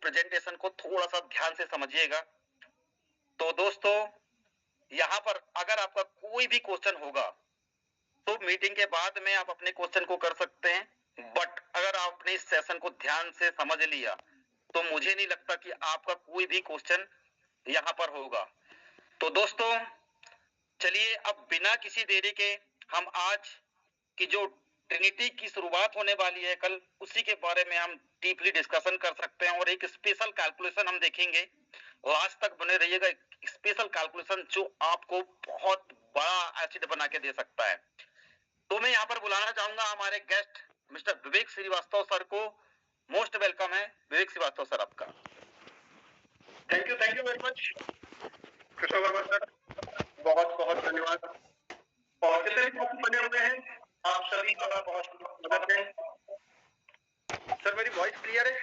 Presentation को थोड़ा सा ध्यान से समझिएगा। तो दोस्तों, यहाँ पर अगर आपका कोई भी क्वेश्चन होगा तो मीटिंग के बाद में आप अपने क्वेश्चन को कर सकते हैं, बट अगर आपने इस सेशन को ध्यान से समझ लिया तो मुझे नहीं लगता कि आपका कोई भी क्वेश्चन यहाँ पर होगा। तो दोस्तों, चलिए अब बिना किसी देरी के हम आज की जो ट्रिनिटी की शुरुआत होने वाली है कल, उसी के बारे में हम डीपली डिस्कशन कर सकते हैं और एक स्पेशल कैलकुलेशन हम देखेंगे। लास्ट तक बने रहिएगा, स्पेशल कैलकुलेशन जो आपको बहुत बड़ा एसिड बना के दे सकता है। तो मैं यहाँ पर बुलाना चाहूंगा हमारे गेस्ट मिस्टर विवेक श्रीवास्तव सर को। मोस्ट वेलकम है विवेक श्रीवास्तव सर आपका। Thank you very much Krishna Verma sir, बहुत बहुत धन्यवाद। और जितने भी बने हुए हैं आप सभी का बहुत स्वागत है। सर मेरी वॉइस क्लियर है?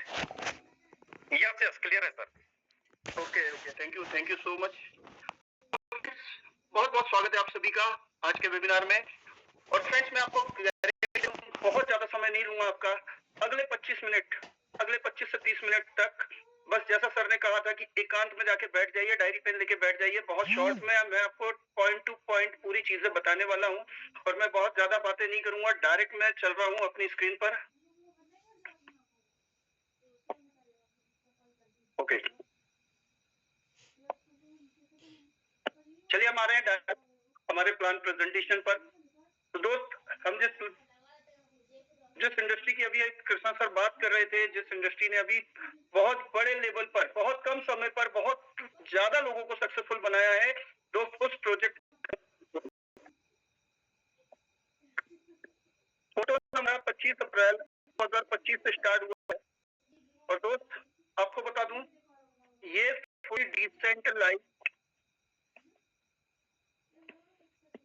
यस क्लियर है sir. Okay thank you so much. बहुत बहुत स्वागत है आप सभी का आज के वेबिनार में। और फ्रेंड्स, मैं आपको बहुत ज्यादा समय नहीं लूंगा आपका। अगले 25 से 30 मिनट तक बस जैसा सर ने कहा था कि एकांत में जाके बैठ जाइए, डायरी पेन लेके बैठ जाइए। बहुत शॉर्ट में मैं आपको पॉइंट टू पॉइंट पूरी चीजें बताने वाला हूं और मैं बहुत ज्यादा बातें नहीं करूंगा। डायरेक्ट मैं चल रहा हूं अपनी स्क्रीन पर। ओके, चलिए हम आ रहे हैं हमारे प्लान प्रेजेंटेशन पर। तो दोस्त, हम जिस इंडस्ट्री की अभी कृष्णा सर बात कर रहे थे, जिस इंडस्ट्री ने अभी बहुत बड़े लेवल पर बहुत कम समय पर बहुत ज्यादा लोगों को सक्सेसफुल बनाया है दोस्त, उस प्रोजेक्ट फोटो हमारा 25 अप्रैल 2025 से स्टार्ट हुआ है। और दोस्त आपको बता दूं, ये fully decentralised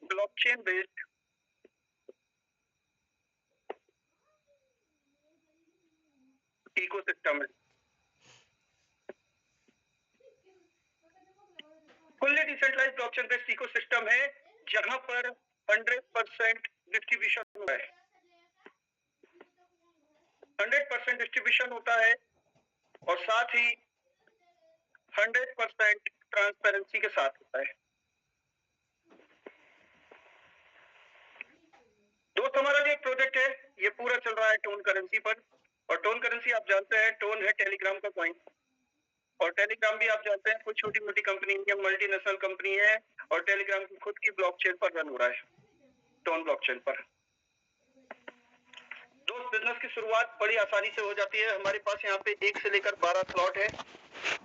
blockchain based ecosystem है। Fully decentralised blockchain based ecosystem है जहां पर 100% डिस्ट्रीब्यूशन है। 100% डिस्ट्रीब्यूशन होता है और साथ ही 100% ट्रांसपेरेंसी के साथ होता है। दोस्त, हमारा जो प्रोजेक्ट है ये पूरा चल रहा है टोन करेंसी पर। और टोन करेंसी आप जानते हैं, टोन है टेलीग्राम का कॉइन। और टेलीग्राम भी आप जानते हैं कोई छोटी मोटी कंपनी है, मल्टीनेशनल कंपनी है और टेलीग्राम की खुद की ब्लॉकचेन पर रन हो रहा है, टोन ब्लॉकचेन पर। दोस्त, बिजनेस की शुरुआत बड़ी आसानी से हो जाती है। हमारे पास यहाँ पे 1 से लेकर 12 स्लॉट है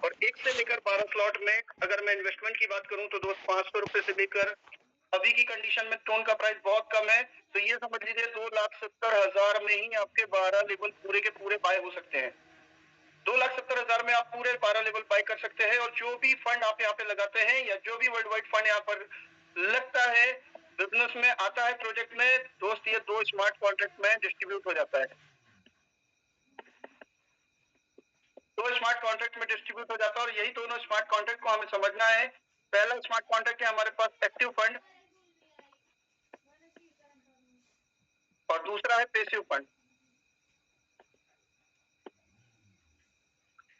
और 1 से लेकर 12 स्लॉट में अगर मैं इन्वेस्टमेंट की बात करूं तो दोस्त 500 रुपए से लेकर, अभी की कंडीशन में टोन का प्राइस बहुत कम है तो ये समझ लीजिए 2,70,000 में ही आपके 12 लेवल पूरे के पूरे बाय हो सकते हैं। 2,70,000 में आप पूरे 12 लेवल बाय कर सकते हैं। और जो भी फंड आप यहाँ पे लगाते हैं या जो भी वर्ल्ड वाइड फंड यहाँ पर लगता है, बिजनेस में आता है, प्रोजेक्ट में दोस्त, ये 2 स्मार्ट कॉन्ट्रैक्ट में डिस्ट्रीब्यूट हो जाता है। 2 स्मार्ट कॉन्ट्रैक्ट में डिस्ट्रीब्यूट हो जाता है और यही दोनों स्मार्ट कॉन्ट्रैक्ट को हमें समझना है। पहला स्मार्ट कॉन्ट्रैक्ट है हमारे पास एक्टिव फंड और दूसरा है पैसिव फंड।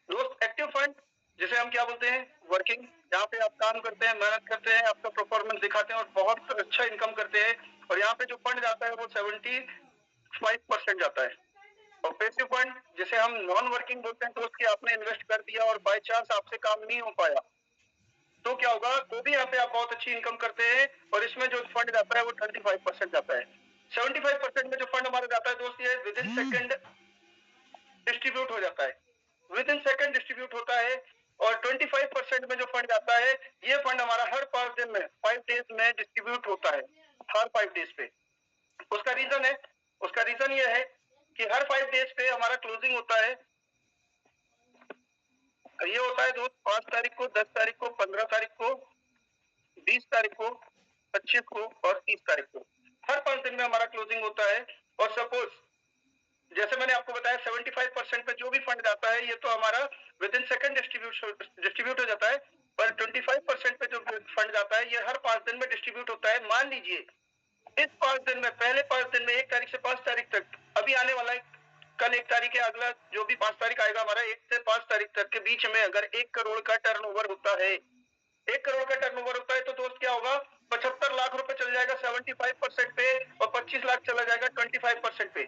दोस्त, एक्टिव फंड जिसे हम क्या बोलते हैं, वर्किंग, जहाँ पे आप काम करते हैं, मेहनत करते हैं, आपका परफॉर्मेंस दिखाते हैं और बहुत अच्छा इनकम करते हैं। और यहाँ पे जो फंड जाता है वो 75% जाता है। और पैसिव फंड जिसे हम नॉन वर्किंग बोलते हैं दोस्त, कि आपने इन्वेस्ट कर दिया और बाय चांस आपसे काम नहीं हो पाया तो क्या होगा, तो भी यहाँ पे आप बहुत अच्छी इनकम करते हैं। और इसमें जो फंड जाता है वो 25% जाता है। 75% में जो फंड हमारा जाता है दोस्त, ये विद इन सेकेंड डिस्ट्रीब्यूट हो जाता है, विद इन सेकेंड डिस्ट्रीब्यूट होता है। और 25% में जो फंड आता है, ये फंड हमारा हर 5 दिन में 5 डेज में डिस्ट्रीब्यूट होता है, हर 5 डेज पे। उसका रीजन ये है कि हर 5 डेज पे हमारा क्लोजिंग होता है। ये होता है दोस्त 5 तारीख को, 10 तारीख को, 15 तारीख को, 20 तारीख को, 25 को और 30 तारीख को। हर 5 दिन में हमारा क्लोजिंग होता है। और सपोज जैसे मैंने आपको बताया 75% पे जो भी फंड जाता है ये तो हमारा विद इन सेकेंड डिस्ट्रीब्यूट हो जाता है। पर 25% पे जो फंड जाता है ये हर 5 दिन में डिस्ट्रीब्यूट होता है। मान लीजिए इस 5 दिन में, पहले 5 दिन में 1 तारीख से 5 तारीख तक, अभी आने वाला कल 1 तारीख है, अगला जो भी 5 तारीख आएगा हमारा, 1 से 5 तारीख तक के बीच में अगर 1 करोड़ का टर्नओवर होता है, 1 करोड़ का टर्नओवर होता है तो दोस्त क्या होगा, 75 लाख रुपए चल जाएगा 75% पे और 25 लाख चला जाएगा 25% पे।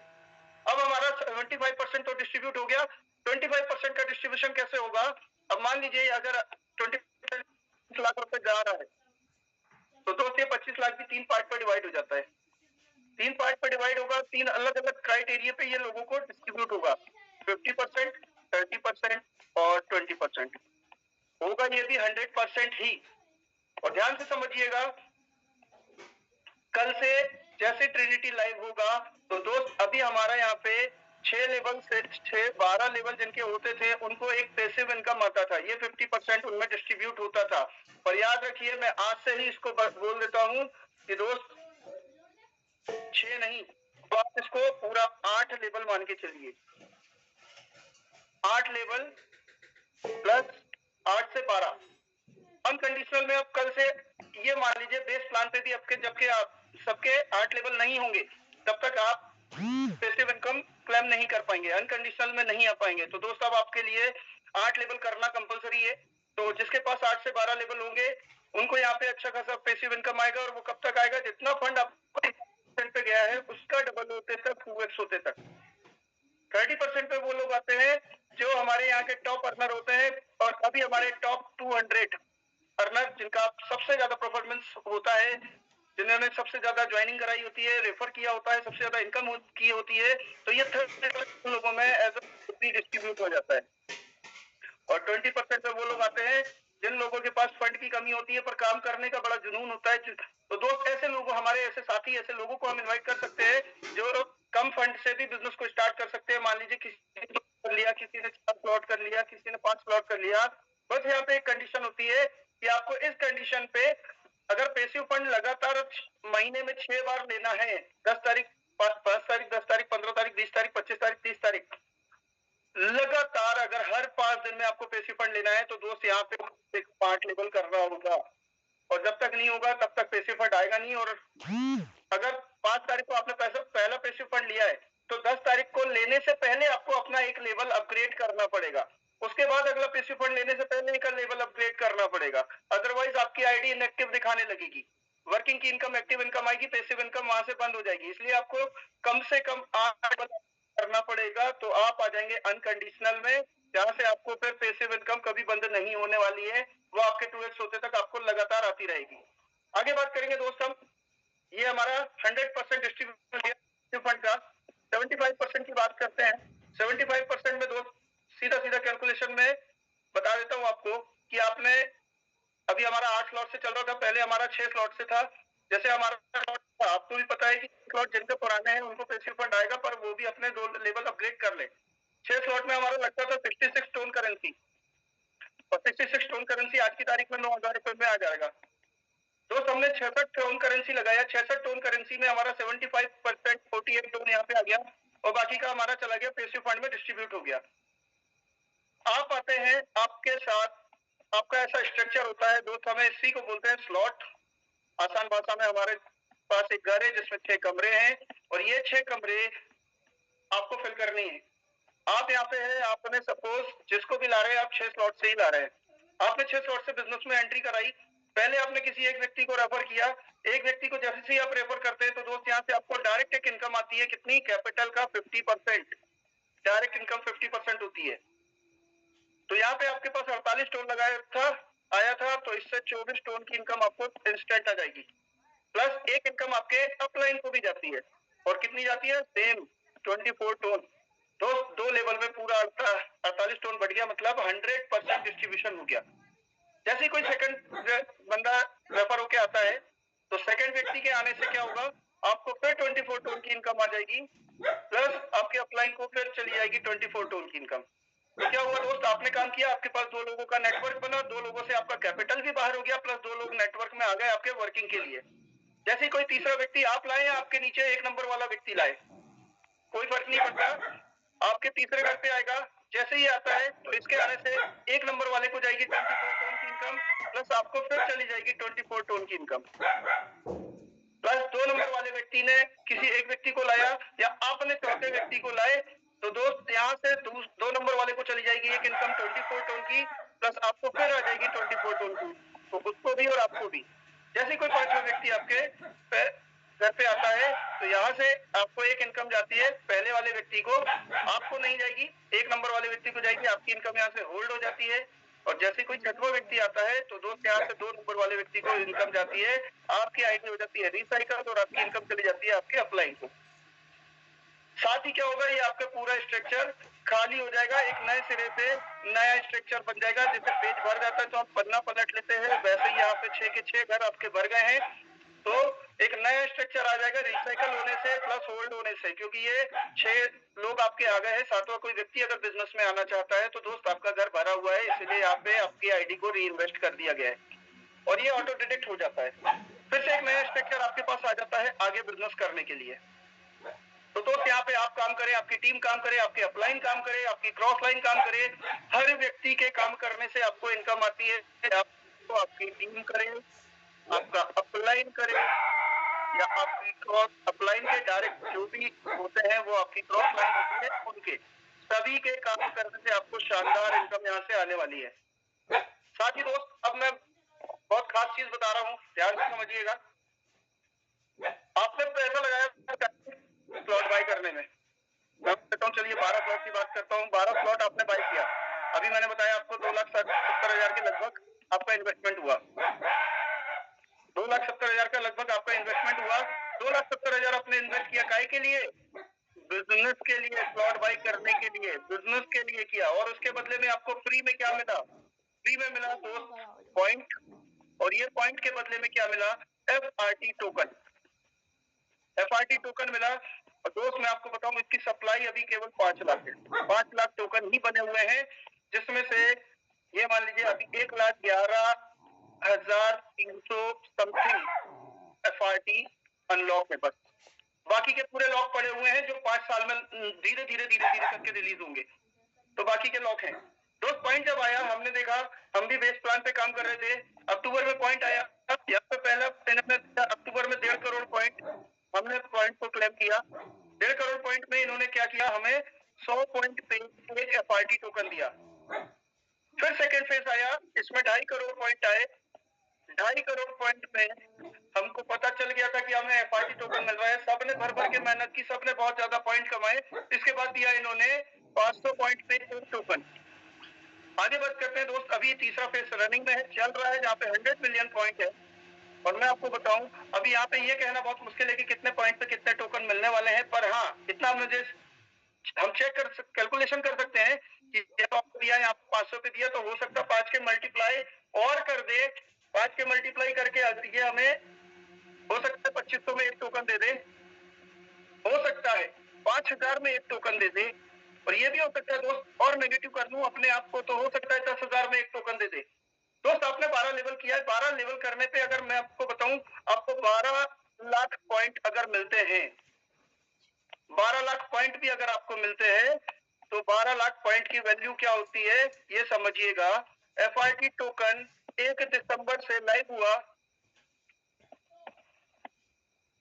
अब हमारा 75% तो डिस्ट्रीब्यूट हो गया, 25% का डिस्ट्रीब्यूशन कैसे होगा? अब मान लीजिए अगर 20 लाख रुपए जा रहा है तो दोस्त ये 25 लाख भी 3 पार्ट पर डिवाइड हो जाता है। 3 पार्ट पर डिवाइड होगा, 3 अलग अलग क्राइटेरिया पे ये लोगों को डिस्ट्रीब्यूट होगा, 50%, 30% और 20%। होगा ये भी 100% ही। और ध्यान से समझिएगा, कल से जैसे ट्रिनिटी लाइव होगा तो दोस्त अभी हमारा यहाँ पे 6 लेवल से 12 लेवल जिनके होते थे उनको एक पैसिव इनकम आता था, ये 50% उनमें डिस्ट्रीब्यूट होता था। और याद रखिए, मैं आज से ही इसको बोल देता हूँ कि दोस्त 6 नहीं, तो आप इसको पूरा 8 लेवल मान के चलिए। 8 लेवल प्लस 8 से 12 अनकंडीशनल में। अब कल से ये मान लीजिए बेस प्लान पे भी आपके जबकि आप सबके 8 लेवल नहीं होंगे तब तक आप पैसिव इनकम क्लेम नहीं कर पाएंगे, अनकंडीशनल में नहीं आ पाएंगे। तो दोस्त अब आपके लिए 8 लेवल करना कंपलसरी है। तो जिसके पास 8 से 12 लेवल होंगे उनको यहाँ पे अच्छा खासा पैसिव इनकम आएगा। और वो कब तक आएगा? जितना फंड आपको पे गया है उसका डबल होते तक, 2x होते तक। 30% पे वो लोग आते हैं जो हमारे यहाँ के टॉप अर्नर होते हैं। और अभी हमारे टॉप 200 अर्नर जिनका सबसे ज्यादा परफॉर्मेंस होता है, जिन्होंने सबसे ज्यादा ज्वाइनिंग कराई होती है, रेफर किया होता है, सबसे ज्यादा इनकम की होती है, तो ये 30% लोगों में एज ए डिस्ट्रीब्यूट हो जाता है। और 20% पे वो लोग आते हैं जिन लोगों के पास फंड की कमी होती है पर काम करने का बड़ा जुनून होता है। तो दोस्त ऐसे लोगों, हमारे ऐसे साथी, ऐसे लोगों को हम इन्वाइट कर सकते हैं जो कम फंड से भी बिजनेस को स्टार्ट कर सकते हैं। मान लीजिए किसी ने कर लिया, किसी ने 4 प्लॉट कर लिया, किसी ने 5 प्लॉट कर लिया। बस यहाँ पे एक कंडीशन होती है कि आपको इस कंडीशन पे अगर पैसिव फंड लगातार महीने में 6 बार लेना है, 10 तारीख, 5 तारीख, 10 तारीख, 15 तारीख, 20 तारीख, 25 तारीख, 30 तारीख, लगातार अगर हर 5 दिन में आपको पैसिव फंड लेना है तो दोस्त यहाँ पे एक 5 लेवल करना होगा। और जब तक नहीं होगा तब तक पैसिव फंड आएगा नहीं। और अगर 5 तारीख को आपने पहला पैसिव फंड लिया है तो 10 तारीख को लेने से पहले आपको अपना एक लेवल अपग्रेड करना पड़ेगा। उसके बाद अगला पैसिव फंड लेने से पहले एक लेवल अपग्रेड करना पड़ेगा, अदरवाइज आपकी आईडी इनएक्टिव दिखाने लगेगी। वर्किंग की इनकम एक्टिव इनकम आएगी, पैसिव इनकम वहां से बंद हो जाएगी। इसलिए आपको कम से कम 8 करना पड़ेगा तो आप आ जाएंगे अनकंडीशनल में, जहां से आपको फिर पैसिव इनकम कभी बंद नहीं होने वाली है, वो आपके 2x होते तक आपको लगातार आती रहेगी। आगे बात करेंगे दोस्त हम, ये हमारा 100% डिस्ट्रीब्यूशन फंड का 75% की बात करते हैं। 75% में दोस्त सीधा सीधा कैलकुलेशन में बता देता हूं आपको कि आपने अभी हमारा 8 स्लॉट से चल रहा था, पहले हमारा 6 स्लॉट से था। जैसे हमारा स्लॉट था, आपको भी पता है कि स्लॉट जिनके पुराने हैं उनको पैसिव फंड आएगा, पर वो भी अपने 2 लेवल अपग्रेड कर ले। 6 स्लॉट में हमारा लगता था 66 टोन करेंसी, और 66 टोन करेंसी आज की तारीख में 9,000 रुपए में आ जाएगा। दोस्त हमने 66 टोन करेंसी लगाया, 66 टोन करेंसी में हमारा 75% 48 टोन यहाँ पे आ गया और बाकी का हमारा चला गया पैसिव फंड में डिस्ट्रीब्यूट हो गया। आप आते हैं, आपके साथ आपका ऐसा स्ट्रक्चर होता है दोस्त, हमें इसी को बोलते हैं स्लॉट। आसान भाषा में हमारे पास एक घर है जिसमें 6 कमरे हैं और ये 6 कमरे आपको फिल करनी है। आप यहाँ पे है, आपने सपोज जिसको भी ला रहे हैं आप 6 स्लॉट से ही ला रहे हैं। आपने 6 स्लॉट से बिजनेस में एंट्री कराई, पहले आपने किसी एक व्यक्ति को रेफर किया। एक व्यक्ति को जैसे ही आप रेफर करते हैं तो दोस्त यहाँ से आपको डायरेक्ट एक इनकम आती है, कितनी? कैपिटल का 50%, डायरेक्ट इनकम 50% होती है। तो यहाँ पे आपके पास 48 टोन आया था तो इससे 24 टोन की इनकम आपको इंस्टेंट आ जाएगी। प्लस एक इनकम आपके अपलाइन को भी जाती है, और कितनी जाती है? Same 24 tone. दोस्त 2 लेवल में पूरा 48 टोन बढ़ गया, मतलब 100% डिस्ट्रीब्यूशन हो गया। जैसे कोई सेकंड बंदा रेफर होके आता है तो सेकंड व्यक्ति के आने से क्या होगा, आपको फिर 24 टोन की इनकम आ जाएगी, प्लस आपके अपलाइन को फिर चली जाएगी 24 टोन की इनकम। तो क्या हुआ दोस्त, आपने काम किया, आपके पास 2 लोगों का नेटवर्क बना, 2 लोगों से आपका कैपिटल भी बाहर हो गया, प्लस 2 लोग नेटवर्क में आ गए आपके वर्किंग के लिए। जैसे कोई तीसरा व्यक्ति आप लाए या आपके नीचे 1 नंबर वाला व्यक्ति लाए, कोई फर्क नहीं पड़ता, आपके तीसरे घर पे आएगा। जैसे ही आता है तो इसके आने से 1 नंबर वाले को जाएगी 24 टोन की इनकम, प्लस आपको फिर चली जाएगी 24 टोन की इनकम। प्लस 2 नंबर वाले व्यक्ति ने किसी एक व्यक्ति को लाया या आपने चौथे व्यक्ति को लाए तो दोस्त यहाँ से 2 नंबर वाले को चली जाएगी एक इनकम 24 टोन की, प्लस आपको फिर आ जाएगी 24 टोन की, तो उसको भी और आपको भी। जैसे कोई पांचवा व्यक्ति आपके घर पे आता है तो यहाँ से आपको एक इनकम जाती है, पहले वाले व्यक्ति को आपको नहीं जाएगी, 1 नंबर वाले व्यक्ति को जाएगी, आपकी इनकम यहाँ से होल्ड हो जाती है। और जैसे कोई छठवां व्यक्ति आता है तो दोस्त यहाँ से 2 नंबर वाले व्यक्ति को इनकम जाती है, आपकी आईडी हो जाती है रिसाइकल और आपकी इनकम चली जाती है आपके अपलाइन को। साथ ही क्या होगा, ये आपका पूरा स्ट्रक्चर खाली हो जाएगा, एक नए सिरे से नया स्ट्रक्चर बन जाएगा। जैसे पेज भर जाता है तो आप पन्ना पलट लेते हैं, वैसे ही यहाँ पे 6 के 6 घर आपके भर गए हैं, तो एक नया स्ट्रक्चर आ जाएगा रिसाइकल होने से प्लस होल्ड होने से, क्योंकि ये 6 लोग आपके आ गए हैं। सातवां कोई व्यक्ति अगर बिजनेस में आना चाहता है तो दोस्त आपका घर भरा हुआ है, इसलिए यहाँ पे आपकी आईडी को री इन्वेस्ट कर दिया गया है और ये ऑटो डिटेक्ट हो जाता है। फिर से एक नया स्ट्रक्चर आपके पास आ जाता है आगे बिजनेस करने के लिए। तो दोस्त यहाँ पे आप काम करें, आपकी टीम काम करे, आपकी अपलाइन काम करे, आपकी क्रॉस लाइन काम करे, हर व्यक्ति के काम करने से आपको इनकम आती है। आपको आपकी टीम करे, आपका अपलाइन करे या आपकी क्रॉस अपलाइन के डायरेक्ट जो भी होते हैं वो आपकी क्रॉस लाइन होती है, उनके सभी के काम करने से आपको शानदार इनकम यहाँ से आने वाली है। साथ ही दोस्त अब मैं बहुत खास चीज बता रहा हूँ, ध्यान से समझिएगा। आपने पैसा लगाया स्लॉट बाय करने में, मैं कहता हूँ चलिए 12 स्लॉट की बात करता हूँ। 12 स्लॉट आपने बाय किया, अभी मैंने बताया आपको 2,70,000 के लगभग आपका इन्वेस्टमेंट हुआ। 2,70,000 का लगभग आपका इन्वेस्टमेंट हुआ। 2,70,000 आपने इन्वेस्ट किया काहे के लिए? बिजनेस के लिए, स्लॉट बाय करने के लिए, बिजनेस के लिए किया। और उसके बदले में आपको फ्री में क्या मिला? फ्री में मिला दोस्त पॉइंट, और ये पॉइंट के बदले में क्या मिला? FRT token. FRT टोकन मिला। और दोस्त मैं आपको बताऊं इसकी सप्लाई अभी केवल 5 लाख है। 5 लाख टोकन ही बने हुए हैं, जिसमें से ये मान लीजिए अभी 1,11,300 समथिंग FRT अनलॉक है बस। बाकी के पूरे लॉक पड़े हुए हैं जो 5 साल में धीरे धीरे करके रिलीज होंगे, तो बाकी के लॉक हैं। दोस्त पॉइंट जब आया, हमने देखा, हम भी बेस प्लान पे काम कर रहे थे, अक्टूबर में पॉइंट आया। यहाँ पे पहला अक्टूबर में 1.5 करोड़ पॉइंट हमने पॉइंट को क्लेम किया। 1.5 करोड़ पॉइंट में इन्होंने क्या किया, हमें 100 पॉइंट पे एक FRT टोकन दिया। फिर सेकेंड फेज आया, इसमें 2.5 करोड़ पॉइंट आए। 2.5 करोड़ पॉइंट में हमको पता चल गया था कि हमें FRT टोकन मिल रहा है। सबने भर भर के मेहनत की, सबने बहुत ज्यादा पॉइंट कमाए। इसके बाद दिया इन्होंने 500 पॉइंट पे एक टोकन। आगे बात करते हैं दोस्त, अभी तीसरा फेज रनिंग में है, चल रहा है, जहाँ पे 100 मिलियन पॉइंट है। और मैं आपको बताऊं, अभी यहाँ पे ये कहना बहुत मुश्किल है कि कितने पॉइंट पे कितने टोकन मिलने वाले हैं, पर हाँ इतना मुझे हम कैलकुलेशन कर सकते हैं कि तो आपको दिया, यहाँ 500 पे दिया, तो हो सकता है 5 के मल्टीप्लाई और कर दे। 5 के मल्टीप्लाई करके ये हमें हो सकता है 2500 में एक टोकन दे दे, हो सकता है 5,000 में एक टोकन दे दे, और ये भी हो सकता है दोस्त, और नेगेटिव कर लूं अपने आप को, तो हो सकता है 10,000 में एक टोकन दे दे। दोस्त आपने 12 लेवल किया है, 12 लेवल करने पे अगर मैं आपको बताऊं, आपको 12 लाख पॉइंट अगर मिलते हैं, 12 लाख पॉइंट भी अगर आपको मिलते हैं, तो 12 लाख पॉइंट की वैल्यू क्या होती है ये समझिएगा। FRT टोकन 1 दिसंबर से लाइव हुआ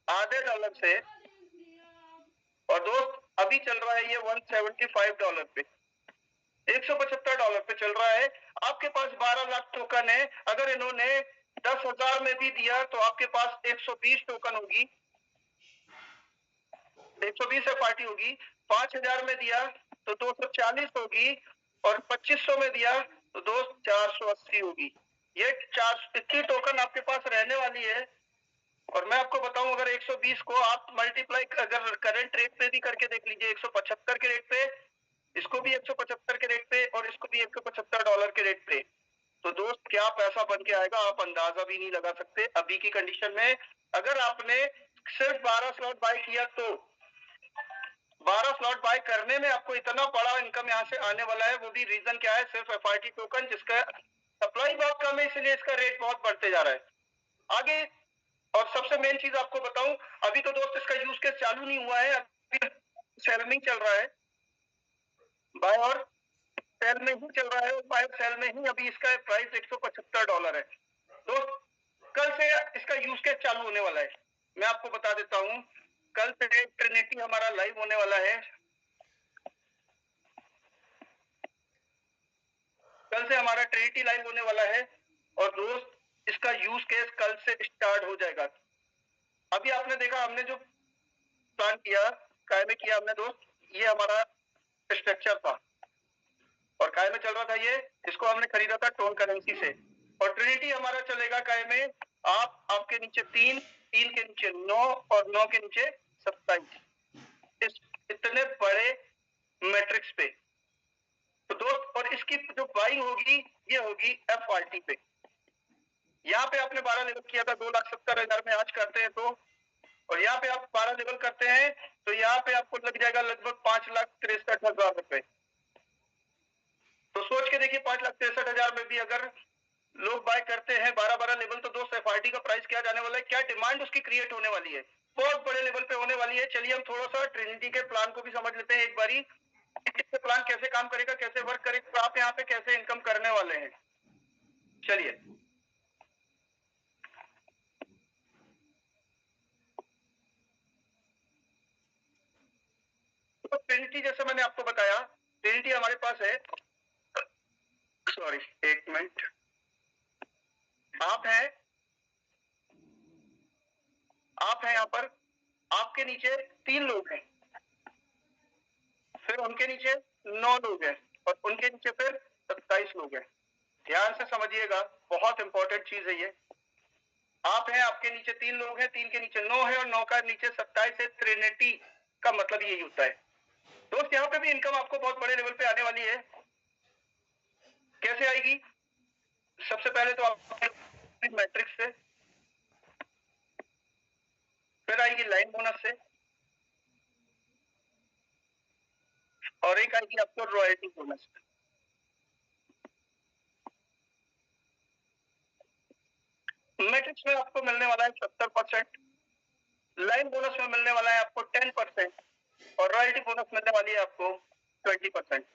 आधे डॉलर से, और दोस्त अभी चल रहा है ये $175 पे, $175 पे चल रहा है। आपके पास 12 लाख टोकन है, अगर इन्होंने 10,000 में भी दिया तो आपके पास 120 टोकन होगी, 120 FRT होगी। 5,000 में दिया तो 240 होगी, और 2500 में दिया तो दोस्त 480 होगी। ये 480 टोकन आपके पास रहने वाली है। और मैं आपको बताऊं, अगर 120 को आप मल्टीप्लाई अगर करंट रेट पे भी करके देख लीजिए, 175 के रेट पे, इसको भी 175 के रेट पे, और इसको भी $175 के रेट पे, तो दोस्त क्या पैसा बन के आएगा आप अंदाजा भी नहीं लगा सकते अभी की कंडीशन में। अगर आपने सिर्फ 12 स्लॉट बाय किया तो 12 स्लॉट बाय करने में आपको इतना बड़ा इनकम यहाँ से आने वाला है। वो भी रीजन क्या है? सिर्फ FRT टोकन, जिसका सप्लाई बहुत कम है, इसलिए इसका रेट बहुत बढ़ते जा रहा है आगे। और सबसे मेन चीज आपको बताऊं, अभी तो दोस्त इसका यूज केस चालू नहीं हुआ है, अभी सेल में चल रहा है, बाय और सेल में ही चल रहा है, और बाय सेल में ही अभी इसका प्राइस $175 है। दोस्त कल से इसका यूज केस चालू होने वाला है, मैं आपको बता देता हूं। कल से ट्रिनिटी हमारा लाइव होने वाला है, कल से हमारा ट्रिनिटी लाइव होने वाला है और दोस्त इसका यूज केस कल से स्टार्ट हो जाएगा। अभी आपने देखा हमने जो प्लान किया, काय में किया हमने दोस्त, ये हमारा स्ट्रक्चर था और काय में चल रहा था ये, इसको हमने खरीदा था टोन करेंसी से। और ट्रिनिटी हमारा चलेगा काय में, आपके नीचे 3, 3 के नीचे 9 और 9 के नीचे 27, इतने बड़े मैट्रिक्स पे। तो दोस्त और इसकी जो बाइंग होगी ये होगी FRT पे। यहाँ पे आपने 12 लेवल किया था 2,70,000 में, आज करते हैं तो, और यहाँ पे आप 12 लेवल करते हैं तो यहाँ पे आपको लग जाएगा लगभग 5,63,000 रुपए। तो सोच के देखिए 5,63,000 में भी अगर लोग बाय करते हैं 12-12 लेवल, तो दोस्त FRT का प्राइस क्या जाने वाला है, क्या डिमांड उसकी क्रिएट होने वाली है, बहुत बड़े लेवल पे होने वाली है। चलिए हम थोड़ा सा ट्रिनिटी के प्लान को भी समझ लेते हैं एक बारी, प्लान कैसे काम करेगा, कैसे वर्क करेगा, तो आप यहाँ पे कैसे इनकम करने वाले हैं। चलिए तो ट्रिनिटी जैसे मैंने आपको बताया, ट्रिनिटी हमारे पास है, सॉरी एक मिनट, आप हैं यहाँ पर, आपके नीचे 3 लोग हैं, फिर उनके नीचे 9 लोग हैं और उनके नीचे फिर 27 लोग हैं। ध्यान से समझिएगा, बहुत इंपॉर्टेंट चीज है ये। आप हैं, आपके नीचे 3 लोग हैं, 3 के नीचे 9 है और 9 का नीचे 27 है। ट्रिनिटी का मतलब यही होता है दोस्त। यहाँ पे भी इनकम आपको बहुत बड़े लेवल पे आने वाली है। कैसे आएगी? सबसे पहले तो आप मैट्रिक्स से, फिर आएगी लाइन बोनस से, और एक आएगी आपको रॉयल्टी बोनस। मैट्रिक्स में आपको मिलने वाला है 70%, लाइन बोनस में मिलने वाला है आपको 10% और रॉयल्टी बोनस मिलने वाली है आपको 20%।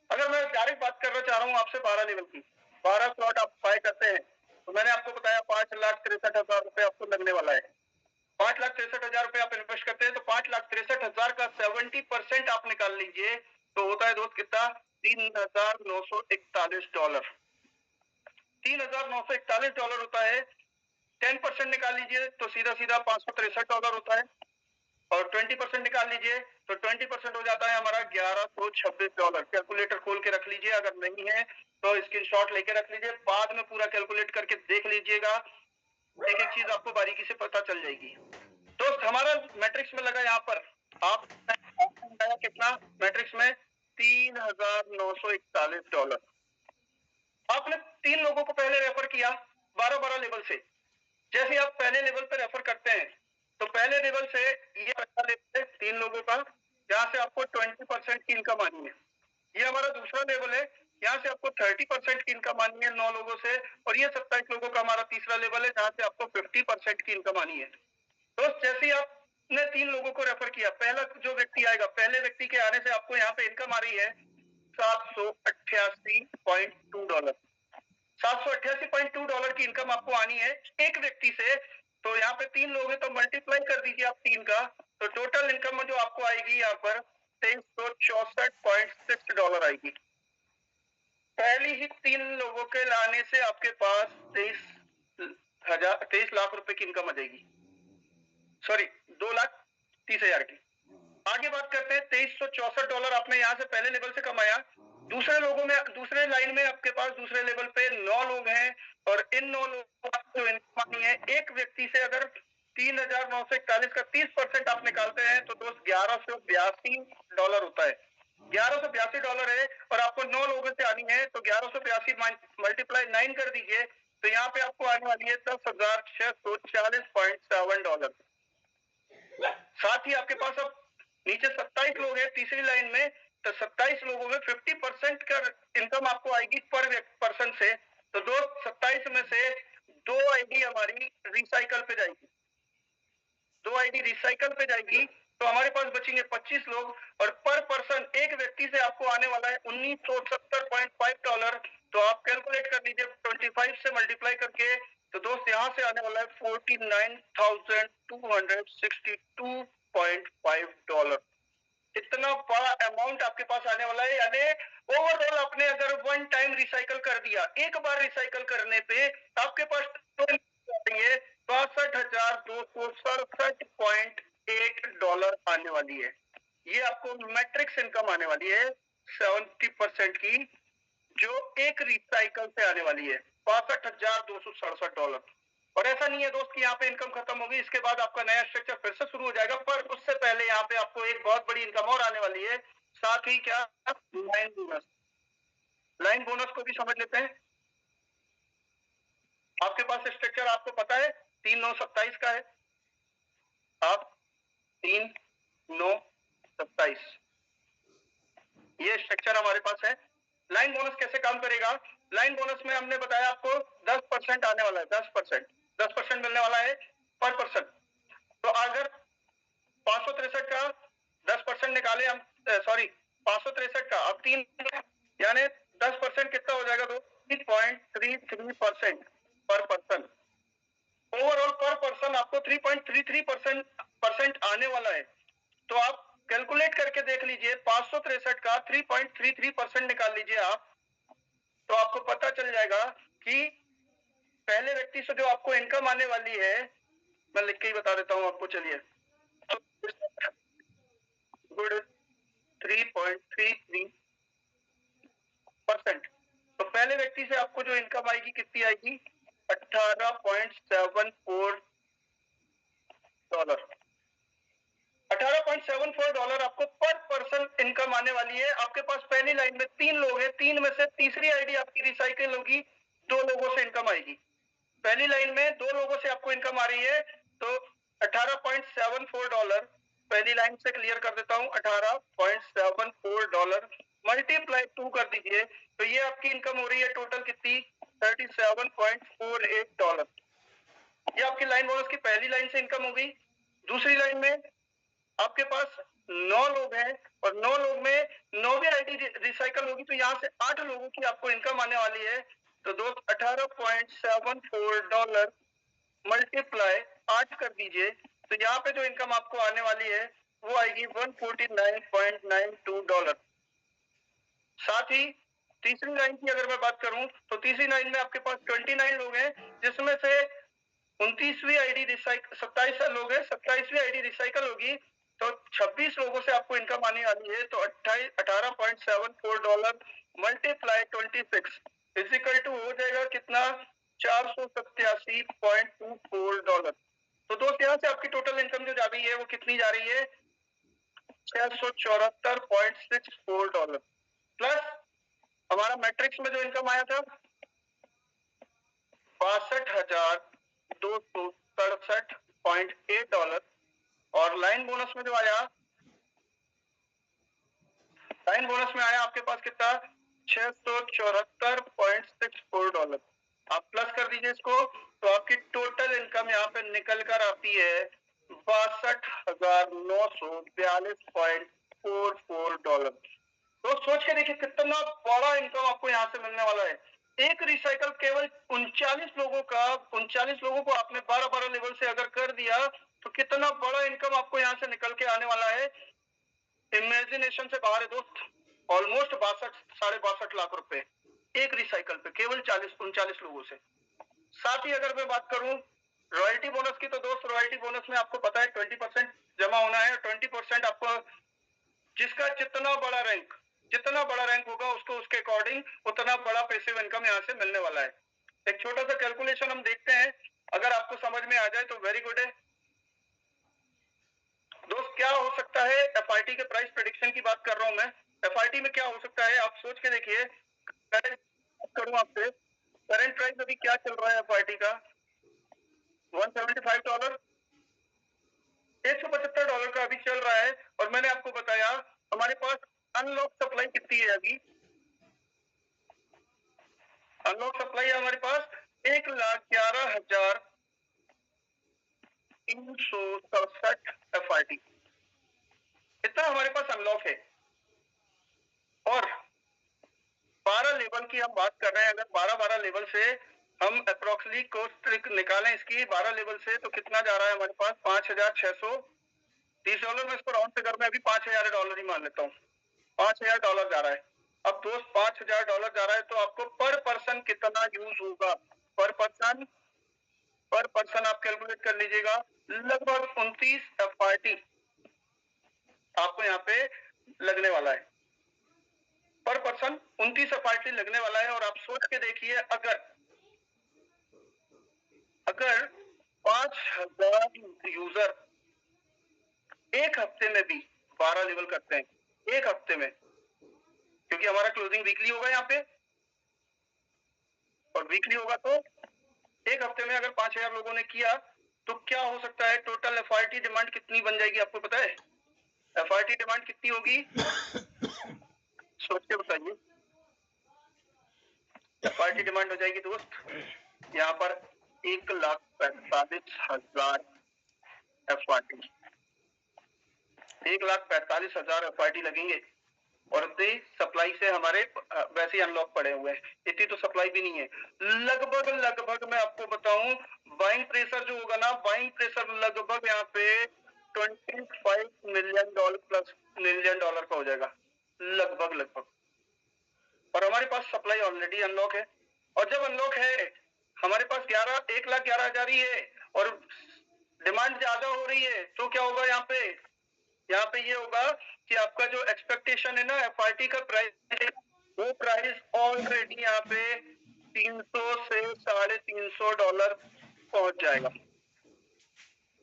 अगर मैं डायरेक्ट बात करना चाह रहा हूँ आपसे 12 लेवल की, 12 स्लॉट आप बाय करते हैं तो मैंने आपको बताया 5,63,000 रुपए आपको लगने वाला है। 5,63,000 रुपए आप इन्वेस्ट करते हैं तो 5,63,000 का 70% आप निकाल लीजिए तो होता है दोस्त कितना, $3,941। $3,941 होता है। 10% निकाल लीजिए तो सीधा सीधा $563 होता है और 20% निकाल लीजिए तो 20% हो जाता है हमारा $1,126। कैलकुलेटर खोल के रख लीजिए, अगर नहीं है तो स्क्रीनशॉट लेके रख लीजिए, बाद में पूरा कैलकुलेट करके देख लीजिएगा, एक एक चीज आपको बारीकी से पता चल जाएगी। दोस्त हमारा मैट्रिक्स में लगा यहाँ पर, आप कितना मैट्रिक्स में, $3,941। आपने 3 लोगों को पहले रेफर किया 12-12 लेवल से। जैसे आप पहले लेवल पे रेफर करते हैं तो पहले लेवल से ये पहला लेवल है 3 लोगों का, जहां से आपको 20% की इनकम आनी है। ये हमारा दूसरा लेवल है, यहाँ से आपको 30% की इनकम आनी है 9 लोगों से, और ये 27 लोगों का हमारा तीसरा लेवल है, जहां से आपको 50% की इनकम आनी है। तो जैसे ही आपने 3 लोगों को रेफर किया, पहला जो व्यक्ति आएगा, पहले व्यक्ति के आने से आपको यहाँ पे इनकम आ रही है $788.2। $788.2 की इनकम आपको आनी है एक व्यक्ति से। तो यहाँ पे 3 लोग हैं तो मल्टीप्लाई कर दीजिए आप 3 का, तो टोटल इनकम जो आपको आएगी यहाँ पर $2364.6 आएगी। पहली ही 3 लोगों के लाने से आपके पास 23 लाख रुपए की इनकम आ जाएगी, सॉरी 2,30,000 की। आगे बात करते हैं, $2364 आपने यहाँ से पहले लेवल से कमाया। दूसरे लोगों में, दूसरे लाइन में आपके पास दूसरे लेवल पे 9 लोग हैं और इन 9 लोगों का जो इनकम आनी है, एक व्यक्ति से अगर $3,941 का 30% आप निकालते हैं तो दोस्त $1,182 होता है। $1,182 है और आपको 9 लोगों से आनी है तो 1182 मल्टीप्लाई 9 कर दीजिए तो यहाँ पे आपको आने वाली है $10,640.7। साथ ही आपके पास अब नीचे 27 लोग हैं तीसरी लाइन में, तो 27 लोगों में 50% का इनकम आपको आएगी पर पर्सन से। तो दो 27 में से 2 आईडी हमारी रिसाइकल पे जाएगी, 2 आईडी रिसाइकल पे जाएगी तो हमारे पास बचेंगे 25 लोग और पर पर्सन एक व्यक्ति से आपको आने वाला है $1,970.5। तो आप कैलकुलेट कर लीजिए 25 से मल्टीप्लाई करके, तो दोस्त यहाँ से आने वाला है $49,262.5। इतना बड़ा अमाउंट आपके पास आने वाला है, यानी ओवरऑल आपने अगर वन टाइम रिसाइकल कर दिया, एक बार रिसाइकल करने पे आपके पास $62,267.8 आने वाली है। ये आपको मैट्रिक्स इनकम आने वाली है 70% की, जो एक रिसाइकल से आने वाली है $62,267। और ऐसा नहीं है दोस्त कि यहाँ पे इनकम खत्म होगी, इसके बाद आपका नया स्ट्रक्चर फिर से शुरू हो जाएगा, पर उससे पहले यहाँ पे आपको एक बहुत बड़ी इनकम और आने वाली है, साथ ही क्या, लाइन बोनस। लाइन बोनस को भी समझ लेते हैं। आपके पास स्ट्रक्चर आपको पता है 3/9/27 का है। आप 3/9/27 ये स्ट्रक्चर हमारे पास है। लाइन बोनस कैसे काम करेगा? लाइन बोनस में हमने बताया आपको 10% आने वाला है, 10% मिलने वाला है पर पर्सन। तो अगर 563 का 10% निकाले हम, सॉरी 563 का अब 3, यानी 10% कितना हो जाएगा? 3.33% पर पर्सन। ओवरऑल पर पर्सन आपको 3.33% आने वाला है। तो आप कैलकुलेट करके देख लीजिए, 563 का 3.33% निकाल लीजिए आप, तो आपको पता चल जाएगा कि पहले व्यक्ति से जो आपको इनकम आने वाली है, मैं लिख के ही बता देता हूं आपको, चलिए। तो 3.33%। तो पहले व्यक्ति से आपको जो इनकम आएगी कितनी आएगी? $18.74। $18.74 आपको पर पर्सन इनकम आने वाली है। आपके पास पहली लाइन में 3 लोग हैं, 3 में से तीसरी आईडी आपकी रिसाइकिल होगी, 2 लोगों से इनकम आएगी। पहली लाइन में 2 लोगों से आपको इनकम आ रही है, तो $18.74 पहली लाइन से क्लियर कर देता हूं। $18.74 मल्टीप्लाई 2 कर दीजिए, तो ये आपकी इनकम हो रही है टोटल कितनी? $37.48। ये आपकी लाइन बोनस की पहली लाइन से इनकम हो गई। दूसरी लाइन में आपके पास 9 लोग हैं और 9 लोग में 9वीं आईडी रिसाइकल होगी, तो यहाँ से 8 लोगों की आपको इनकम आने वाली है। तो दोस्त $18.74 मल्टीप्लाई 8 कर दीजिए, तो यहाँ पे जो इनकम आपको आने वाली है वो आएगी $149.92। साथ ही तीसरी लाइन की अगर मैं बात करूं, तो तीसरी लाइन में आपके पास 29 लोग हैं, जिसमें से 29वीं आईडी रिसाइकल, 27 लोग हैं, 27वीं आईडी रिसाइकल होगी, तो 26 लोगों से आपको इनकम आने वाली है। तो $18.74 मल्टीप्लाई 26 इजिकल टू हो जाएगा कितना? $487.24। तो दोस्त यहाँ से आपकी टोटल इनकम जो जा रही है वो कितनी जा रही है? $674.64 प्लस हमारा मैट्रिक्स में जो इनकम आया था $62,267.8 और लाइन बोनस में जो आया, लाइन बोनस में आया आपके पास कितना? $674.64। आप प्लस कर दीजिए इसको, तो आपकी टोटल इनकम यहाँ पे निकल कर आती है $62,942.44। तो सोच के देखिए कितना बड़ा इनकम आपको यहाँ से मिलने वाला है। एक रिसाइकल केवल 39 लोगों का, 39 लोगों को आपने 12-12 लेवल से अगर कर दिया, तो कितना बड़ा इनकम आपको यहाँ से निकल के आने वाला है। इमेजिनेशन से बाहर है दोस्त। ऑलमोस्ट 62-62.5 लाख रुपए एक रिसाइकल पे, केवल 39 लोगों से। साथ ही अगर मैं बात करूं रॉयल्टी बोनस की, तो दोस्त रॉयल्टी बोनस में आपको पता है 20% जमा होना है। 20% आपको जिसका जितना बड़ा रैंक होगा उसको उसके अकॉर्डिंग उतना बड़ा पैसिव इनकम यहाँ से मिलने वाला है। एक छोटा सा कैलकुलेशन हम देखते हैं, अगर आपको समझ में आ जाए तो वेरी गुड है दोस्त। क्या हो सकता है? एफआरटी के प्राइस प्रेडिक्शन की बात कर रहा हूं मैं। एफआरटी में क्या हो सकता है आप सोच के देखिए। करूं आपसे, करंट प्राइस अभी क्या चल रहा है एफआरटी का? $175, $175 का अभी चल रहा है। और मैंने आपको बताया हमारे पास अनलॉक सप्लाई कितनी है अभी? अनलॉक सप्लाई है हमारे पास 1,11,367 एफआरटी, इतना हमारे पास अनलॉक है। और 12 लेवल की हम बात कर रहे हैं, अगर 12-12 लेवल से हम अप्रोक्सीमेटली कॉस्ट निकालें इसकी 12 लेवल से, तो कितना जा रहा है हमारे पास? $5,630 में इसको राउंड फिगर में अभी $5,000 ही मान लेता हूँ, $5,000 जा रहा है। अब दोस्त $5,000 जा रहा है तो आपको पर पर्सन कितना यूज होगा, पर पर्सन आप कैलकुलेट कर लीजिएगा। लगभग 29 FRT आपको यहाँ पे लगने वाला है, पर पर्सन 29 FRT लगने वाला है। और आप सोच के देखिए, अगर 5,000 यूजर एक हफ्ते में भी 12 लेवल करते हैं, एक हफ्ते में, क्योंकि हमारा क्लोजिंग वीकली होगा यहाँ पे, और वीकली होगा तो एक हफ्ते में अगर 5,000 लोगों ने किया तो क्या हो सकता है, टोटल FRT डिमांड कितनी बन जाएगी आपको पता है? FRT डिमांड कितनी होगी, सोच के बताइए। FRT डिमांड हो जाएगी दोस्त यहाँ पर 1,45,000 FRT, 1,45,000 FRT लगेंगे। और इतनी सप्लाई से हमारे वैसे ही अनलॉक पड़े हुए हैं, इतनी तो सप्लाई भी नहीं है। लगभग मैं आपको बताऊं, बाइंग प्रेशर जो होगा ना, बाइंग प्रेशर लगभग यहाँ पे $25 मिलियन प्लस मिलियन डॉलर का हो जाएगा, लगभग। और हमारे पास सप्लाई ऑलरेडी अनलॉक है, और जब अनलॉक है हमारे पास 1,11,000 ही है और डिमांड ज्यादा हो रही है, तो क्या होगा यहाँ पे ये होगा कि आपका जो एक्सपेक्टेशन है ना FRT का प्राइस, वो प्राइस ऑलरेडी यहाँ पे 300 से $350 पहुंच जाएगा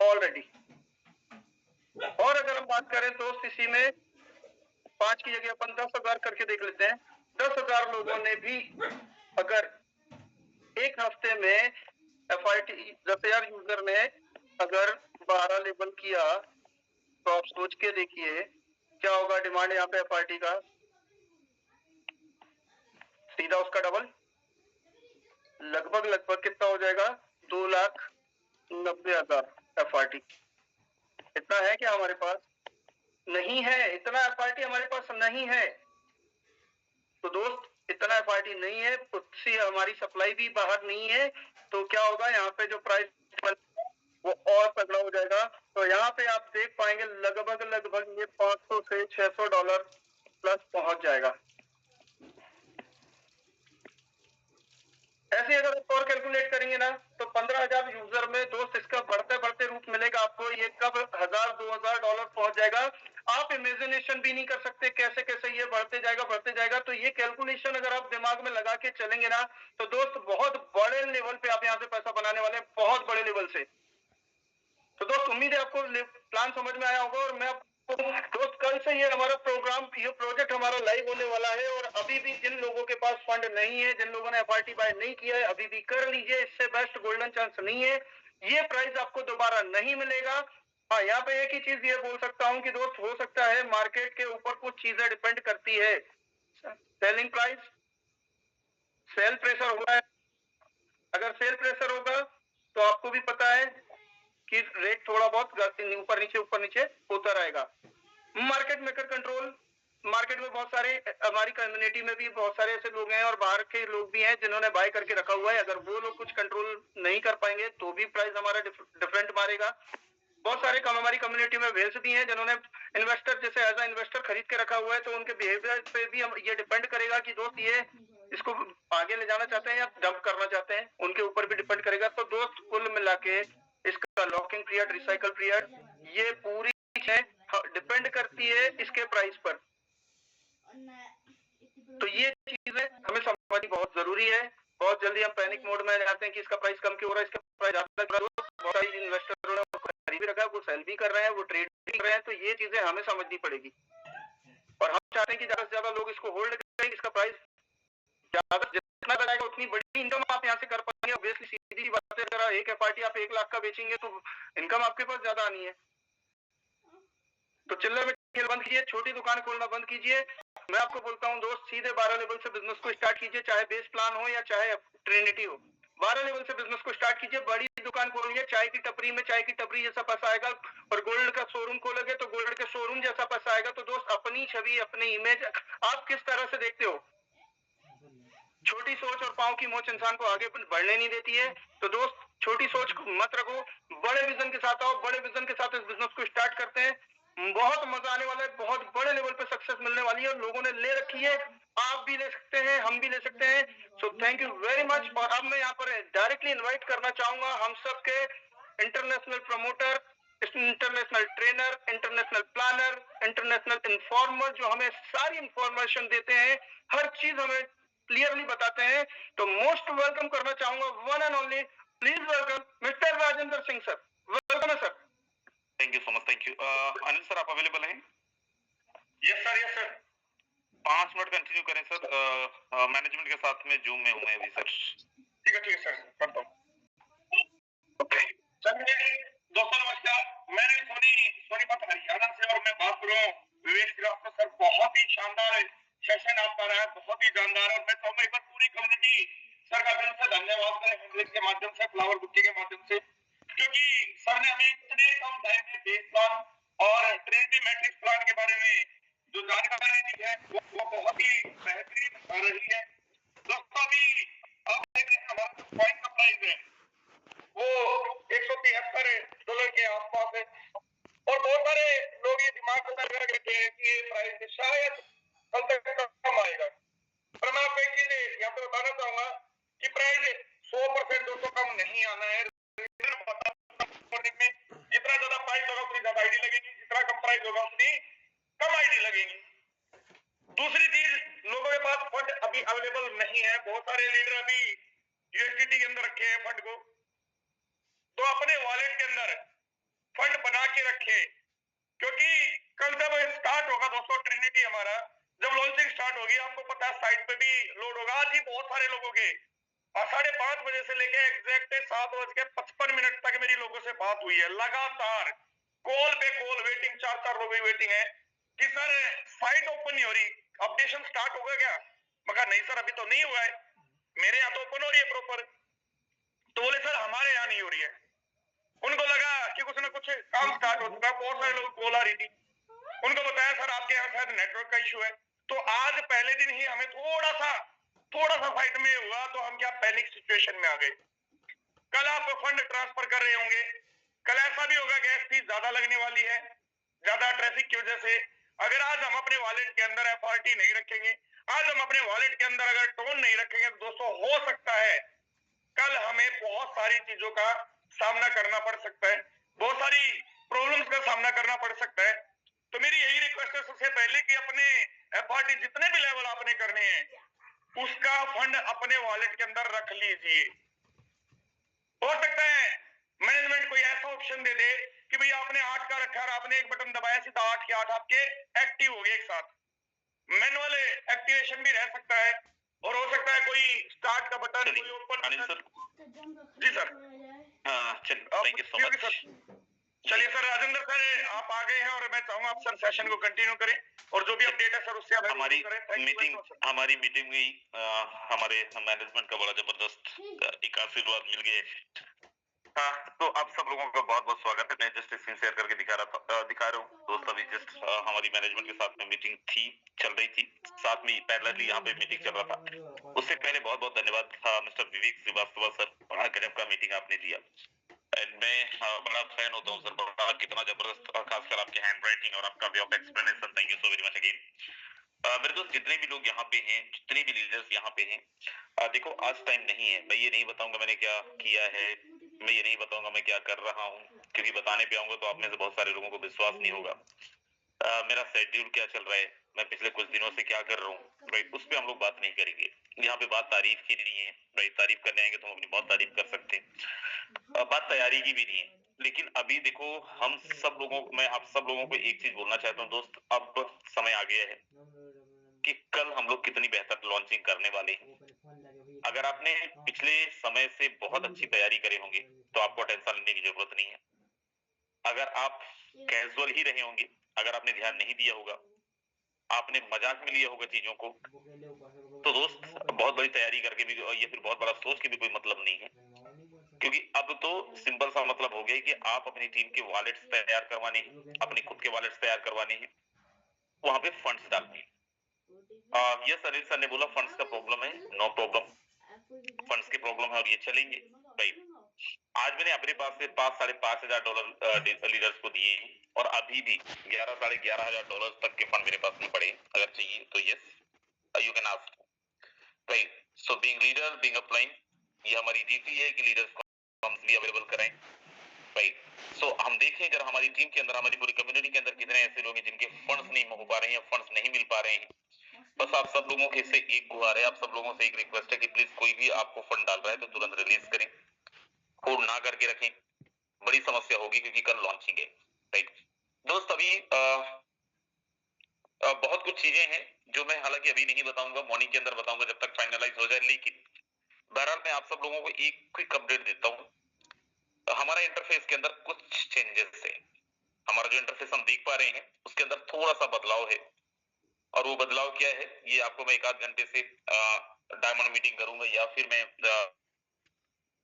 ऑलरेडी। और अगर हम बात करें तो इसी में 5 की जगह अपन 10,000 करके देख लेते हैं। 10,000 लोगों ने भी अगर एक हफ्ते में FRT 10,000 यूजर ने अगर 12 लेवल किया तो आप सोच के देखिए क्या होगा डिमांड यहाँ पे FRT का, सीधा उसका डबल, लगभग कितना हो जाएगा, 2,90,000 FRT। इतना है क्या हमारे पास? नहीं है, इतना FRT हमारे पास नहीं है। तो दोस्त इतना FRT नहीं है, उससे हमारी सप्लाई भी बाहर नहीं है, तो क्या होगा यहाँ पे जो प्राइस वो और तगड़ा हो जाएगा। तो यहाँ पे आप देख पाएंगे लगभग ये $500 से $600 प्लस पहुंच जाएगा। ऐसे अगर आप और कैलकुलेट करेंगे ना तो 15,000 यूजर में दोस्त इसका बढ़ते रूप मिलेगा आपको, ये कब $1,000-2,000 पहुंच जाएगा। आप इमेजिनेशन भी नहीं कर सकते कैसे ये बढ़ते जाएगा। तो ये कैलकुलेशन अगर आप दिमाग में लगा के चलेंगे ना तो दोस्त बहुत बड़े लेवल पे आप यहाँ से पैसा बनाने वाले हैं, बहुत बड़े लेवल से। तो दोस्त उम्मीद है आपको प्लान समझ में आया होगा। और मैं दोस्त कल से ये हमारा प्रोग्राम, ये प्रोजेक्ट हमारा लाइव होने वाला है। और अभी भी जिन लोगों के पास फंड नहीं है, जिन लोगों ने FRT बाय नहीं किया है, अभी भी कर लीजिए, इससे बेस्ट गोल्डन चांस नहीं है। ये प्राइस आपको दोबारा नहीं मिलेगा। हाँ, यहाँ पे एक ही चीज ये बोल सकता हूँ कि दोस्त हो सकता है मार्केट के ऊपर कुछ चीजें डिपेंड करती है, सेलिंग प्राइस, सेल प्रेशर होगा। अगर सेल प्रेशर होगा तो आपको भी पता है कि रेट थोड़ा बहुत ऊपर नीचे होता रहेगा। मार्केट मेकर कंट्रोल, मार्केट में बहुत सारे, हमारी कम्युनिटी में भी बहुत सारे ऐसे लोग हैं और बाहर के लोग भी हैं जिन्होंने बाय करके रखा हुआ है। अगर वो लोग कुछ कंट्रोल नहीं कर पाएंगे तो भी प्राइस हमारा डिफरेंट मारेगा। बहुत सारे हमारी कम्युनिटी में वेल्स भी हैं जिन्होंने इन्वेस्टर जैसे एज अ इन्वेस्टर खरीद के रखा हुआ है, तो उनके बिहेवियर पे भी ये डिपेंड करेगा कि दोस्त ये इसको आगे ले जाना चाहते हैं या डंप करना चाहते हैं, उनके ऊपर भी डिपेंड करेगा। तो दोस्त कुल मिला के इसका लॉकिंग पीरियड, रिसाइकल पीरियड, ये पूरी डिपेंड करती है इसके प्राइस पर। तो ये चीजें हमें समझनी बहुत जरूरी है। बहुत जल्दी हम पैनिक मोड में जाते हैं कि इसका प्राइस कम क्यों हो रहा है, इसका प्राइस ज्यादा। बहुत सारे इन्वेस्टरों ने खरीद भी रखा है, वो सेल भी कर रहे हैं, वो ट्रेड भी कर रहे हैं। तो ये चीजें हमें समझनी पड़ेगी और हम चाहते हैं कि ज्यादा से ज्यादा लोग इसको होल्ड करें। इसका प्राइस ज्यादा जितना बढ़ाएगा उतनी बड़ी इनकम आप यहाँ से कर पाएंगे। ऑब्वियसली सीधी बात है, अगर एक FRT आप 1 लाख का बेचेंगे तो इनकम आपके पास ज्यादा आनी है। तो चिल्लर में खेल बंद कीजिए, छोटी दुकान खोलना बंद कीजिए। मैं आपको बोलता हूँ दोस्त, सीधे 12 लेवल से बिजनेस को स्टार्ट कीजिए, चाहे बेस प्लान हो या चाहे ट्रिनिटी हो। 12 लेवल से बिजनेस को स्टार्ट कीजिए, बड़ी दुकान खोलिए, चाय की टपरी में चाय की टपरी जैसा पैसा आएगा, और गोल्ड का शोरूम खोलोगे तो गोल्ड के शोरूम जैसा पैसा आएगा। तो दोस्त अपनी छवि, अपनी इमेज आप किस तरह से देखते हो, छोटी सोच और पांव की मोच इंसान को आगे बढ़ने नहीं देती है। तो दोस्त छोटी सोच मत रखो, बड़े विजन के साथ आओ, बड़े विजन के साथ इस बिजनेस को स्टार्ट करते हैं। बहुत मजा आने वाला है, बहुत बड़े लेवल पे सक्सेस मिलने वाली है, लोगों ने ले रखी है, आप भी ले सकते हैं, हम भी ले सकते हैं। So thank you very much. और अब मैं यहाँ पर डायरेक्टली इनवाइट करना चाहूंगा हम सबके international promoter, international trainer, international planner, international informer, जो हमें सारी इंफॉर्मेशन देते हैं, हर चीज हमें क्लियरली बताते हैं। तो मोस्ट वेलकम करना चाहूंगा one and only, please welcome mister Rajendra Singh sir. Welcome है sir. Thank you so much, thank you. Anil sir, आप अवेलेबल हैं? Yes sir, yes sir. 5 minute continue करें सर, मैनेजमेंट के साथ में जूम में हूँ मैं अभी सर। ठीक है सर, करता हूँ। ओके सर, दोस्तों नमस्कार। मैंने सोनीपत हरियाणा से, और मैं बात कर रहा हूँ विवेक श्रीवास्तव सर। बहुत ही शानदार सेशन आपका रहा है, बहुत ही जानदार। और मैं चाहूंगा एक बार पूरी कम्युनिटी सर का दिल से धन्यवाद करें, हैंडरेज के माध्यम से, फ्लावर बुके के माध्यम से, क्योंकि सर ने हमें इतने कम टाइम में बेस प्लान और ट्रिनिटी मैट्रिक्स प्लान के बारे में जो जानकारी दी है वो बहुत ही बेहतरीन रही है। दोस्तों अभी आप देख रहे हैं हमारा जो कॉइन का प्राइस है वो $173 के आसपास है, और बहुत सारे लोग ये दिमाग में रख रखे हैं कि ये प्राइस शायद कल तक कम आएगा। पर मैं आपको एक चीज यहाँ पे बताना चाहूंगा कि प्राइस 100% दोस्तों कम नहीं आना है। में जितना ज्यादा प्राइस होगा उतनी ज्यादा आईडी लगेगी, जितना कम प्राइस होगा उतनी कम आईडी लगेगी। दूसरी चीज, लोगों के पास फंड अभी अवेलेबल नहीं है। बहुत सारे लीडर अभी यूएसडीटी के अंदर रखे हैं फंड को, तो अपने वॉलेट के अंदर फंड बना के रखे, क्योंकि कल जब स्टार्ट होगा दोस्तों ट्रिनिटी हमारा, जब लॉन्चिंग स्टार्ट होगी, आपको पता है साइट पे भी लोड होगा। आज ही बहुत सारे लोगों के 5:30 बजे से लेके एग्जैक्ट 7:55 तक मेरी लोगों से बात हुई है, लगातार कॉल पे कॉल वेटिंग, 4 लोगों की वेटिंग है कि सर साइट ओपन नहीं हो रही, अपडेशन स्टार्ट होगा क्या? मगर नहीं सर, अभी तो नहीं हुआ है, मेरे यहाँ तो ओपन हो रही है प्रॉपर। तो बोले सर हमारे यहाँ नहीं हो रही है। उनको लगा कि कुछ ना कुछ काम स्टार्ट हो चुका है, बहुत सारे लोग कॉल आ रही थी, उनको बताया सर आपके यहाँ शायद नेटवर्क का इशू है। तो आज पहले दिन ही हमें थोड़ा सा फाइट में हुआ, तो हम क्या पैनिक सिचुएशन में आ गए। कल आप फंड ट्रांसफर कर रहे होंगे, कल ऐसा भी होगा गैस फीस ज्यादा लगने वाली है, ज्यादा ट्रैफिक की वजह से। अगर आज हम अपने वॉलेट के अंदर एफआरटी नहीं रखेंगे, आज हम अपने वॉलेट के अंदर अगर टोन नहीं रखेंगे, तो दोस्तों हो सकता है कल हमें बहुत सारी चीजों का सामना करना पड़ सकता है, बहुत सारी प्रॉब्लम्स का सामना करना पड़ सकता है। तो मेरी यही रिक्वेस्ट है सबसे पहले कि अपने एफआरटी जितने भी लेवल आपने करने हैं उसका फंड अपने वॉलेट के अंदर रख लीजिए। हो सकता है मैनेजमेंट कोई ऐसा ऑप्शन दे दे कि भैया आपने 8 का रखा और आपने एक बटन दबाया, सीधा 8 के 8 आपके एक्टिव हो गए एक साथ। मैनुअल एक्टिवेशन भी रह सकता है, और हो सकता है कोई स्टार्ट का बटन, कोई ओपन अनिल बटन। सर। जी sir. Thank you so much. चलिए सर, राजेंद्र सर आप आ गए हैं, और मैं चाहूंगा आप सर सेशन को कंटिन्यू करें, और जो भी अपडेट है सर उससे आप हमारी मीटिंग में हमारे मैनेजमेंट का बड़ा जबरदस्त एक आशीर्वाद मिल गया। हाँ, तो आप सब लोगों का बहुत बहुत स्वागत है। मैं जस्ट स्क्रीन शेयर करके दिखा रहा हूँ दोस्त। अभी जस्ट हमारी मैनेजमेंट के साथ में मीटिंग चल रही थी, साथ में पैरेलली यहाँ पे मीटिंग चल रहा था। उससे पहले बहुत बहुत धन्यवाद मिस्टर विवेक श्रीवास्तव सर, बड़ा गजब का मीटिंग आपने दिया। मैं बड़ा फैन होता हूँ सर, बड़ा कितना जबरदस्त, खासकर आपके हैंड राइटिंग और आपका way of explanation. Thank you so very much again. मेरे दोस्त जितने भी लोग यहाँ पे हैं, जितने भी लीडर्स यहाँ पे हैं, देखो आज टाइम नहीं है। मैं ये नहीं बताऊंगा मैंने क्या किया है, मैं ये नहीं बताऊंगा मैं क्या कर रहा हूँ, क्योंकि बताने पे आऊंगा तो आप में से बहुत सारे लोगों को विश्वास नहीं होगा। मेरा शेड्यूल क्या चल रहा है, मैं पिछले कुछ दिनों से क्या कर रहा हूँ, राइट, उस पर हम लोग बात नहीं करेंगे। यहाँ पे बात तारीफ की नहीं है, राइट, तारीफ करने आएंगे तो हम अपनी बहुत तारीफ कर सकते हैं, बात तैयारी की भी नहीं है। लेकिन अभी देखो, हम सब लोगों को, मैं आप सब लोगों को एक चीज बोलना चाहता हूँ दोस्त, अब समय आ गया है कि कल हम लोग कितनी बेहतर लॉन्चिंग करने वाले हैं। अगर आपने पिछले समय से बहुत अच्छी तैयारी करे होंगे तो आपको टेंशन लेने की जरूरत नहीं है। अगर आप कैजुअल ही रहे होंगे, अगर आपने ध्यान नहीं दिया होगा, आपने मजाक में लिया होगा चीजों को, तो दोस्त बहुत बड़ी तैयारी करके भी ये फिर बहुत बड़ा सोच के भी कोई मतलब नहीं है। क्योंकि अब तो सिंपल सा मतलब हो गया कि आप अपनी टीम के वॉलेट्स तैयार करवाने हैं, अपने खुद के वॉलेट्स तैयार करवाने हैं, वहां पे फंड्स डालने हैं। ये अनिल सर ने बोला फंड्स का प्रॉब्लम है, नो प्रॉब्लम, फंड्स की प्रॉब्लम है और ये चलेंगे, राइट। आज मैंने अपने पास से $5,500 लीडर्स को दिए हैं और अभी भी $11,500 तक के फंड मेरे पास नहीं पड़े। अगर चाहिए तो yes you can ask, right. So being leader, being a plane, ये हमारी ड्यूटी है कि लीडर्स को हम भी अवेलेबल कराएं, राइट। सो हम देखें अगर हमारी टीम के अंदर, हमारी पूरी कम्युनिटी के अंदर कितने ऐसे लोग हैं जिनके फंड्स नहीं हो पा रहे हैं, फंड्स नहीं मिल पा रहे हैं। बस आप सब लोगों के से एक गुहार है, आप सब लोगों से एक रिक्वेस्ट है कि प्लीज कोई भी आपको फंड डाल रहा है तो तुरंत रिलीज करें, होल्ड ना करके रखें, बड़ी समस्या होगी क्योंकि कल लॉन्चिंग है, राइट। दोस्त अभी बहुत कुछ चीजें हैं जो मैं हालांकि अभी नहीं बताऊंगा, मॉर्निंग के अंदर बताऊंगा जब तक फाइनलाइज हो जाए। लेकिन बहरहाल मैं आप सब लोगों को एक क्विक अपडेट देता हूँ। हमारा इंटरफेस के अंदर कुछ चेंजेस है। हमारा जो इंटरफेस हम देख पा रहे हैं उसके अंदर थोड़ा सा बदलाव है, और वो बदलाव क्या है ये आपको मैं 1 आध घंटे से डायमंड मीटिंग करूंगा या फिर मैं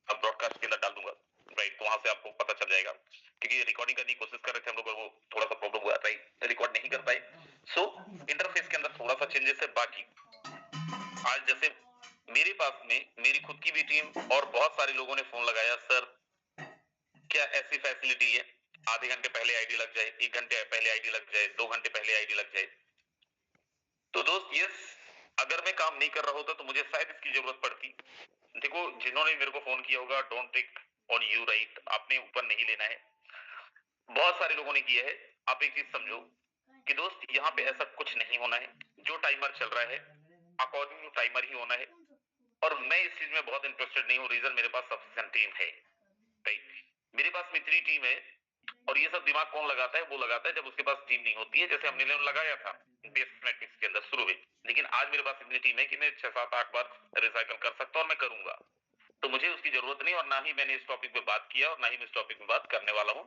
ब्रॉडकास्ट के अंदर डाल दूंगा, राइट। तो वहां से आपको पता चल जाएगा, क्योंकि रिकॉर्डिंग करने की कोशिश कर रहे थे हम लोग, वो थोड़ा सा प्रॉब्लम हुआ, राइट, रिकॉर्ड नहीं कर पाए। सो इंटरफेस के अंदर थोड़ा सा चेंजेस है। बाकी आज जैसे मेरे पास में मेरी खुद की भी टीम और बहुत सारे लोगों ने फोन लगाया, सर क्या ऐसी फैसिलिटी है आधे घंटे पहले आईडी लग जाए, 1 घंटे पहले आईडी लग जाए, 2 घंटे पहले आईडी लग जाए। तो दोस्त यस, अगर मैं काम नहीं कर रहा होता तो मुझे शायद इसकी जरूरत पड़ती। देखो जिन्होंने मेरे को फोन किया होगा, don't take on you, right, आपने ऊपर नहीं लेना है, बहुत सारे लोगों ने किया है। आप एक चीज समझो कि दोस्त यहाँ पे ऐसा कुछ नहीं होना है, जो टाइमर चल रहा है अकॉर्डिंग टू टाइमर ही होना है। और मैं इस चीज में बहुत इंटरेस्टेड नहीं हूँ, रीजन मेरे पास सफिशिएंट टीम है, राइट। मेरे पास में 3 टीम है, और ये सब दिमाग कौन लगाता है? वो लगाता है जब उसके पास टीम नहीं होती है, जैसे हमने लगाया था बेसमेटिक्स के अंदर शुरू में। लेकिन आज मेरे पास इतनी टीम है कि मैं 6, 7, 8 बार रिसाइकल कर सकता हूँ और मैं करूंगा, तो मुझे उसकी जरूरत नहीं, और ना ही मैंने इस टॉपिक पे बात किया और ना ही मैं इस टॉपिक में बात करने वाला हूँ।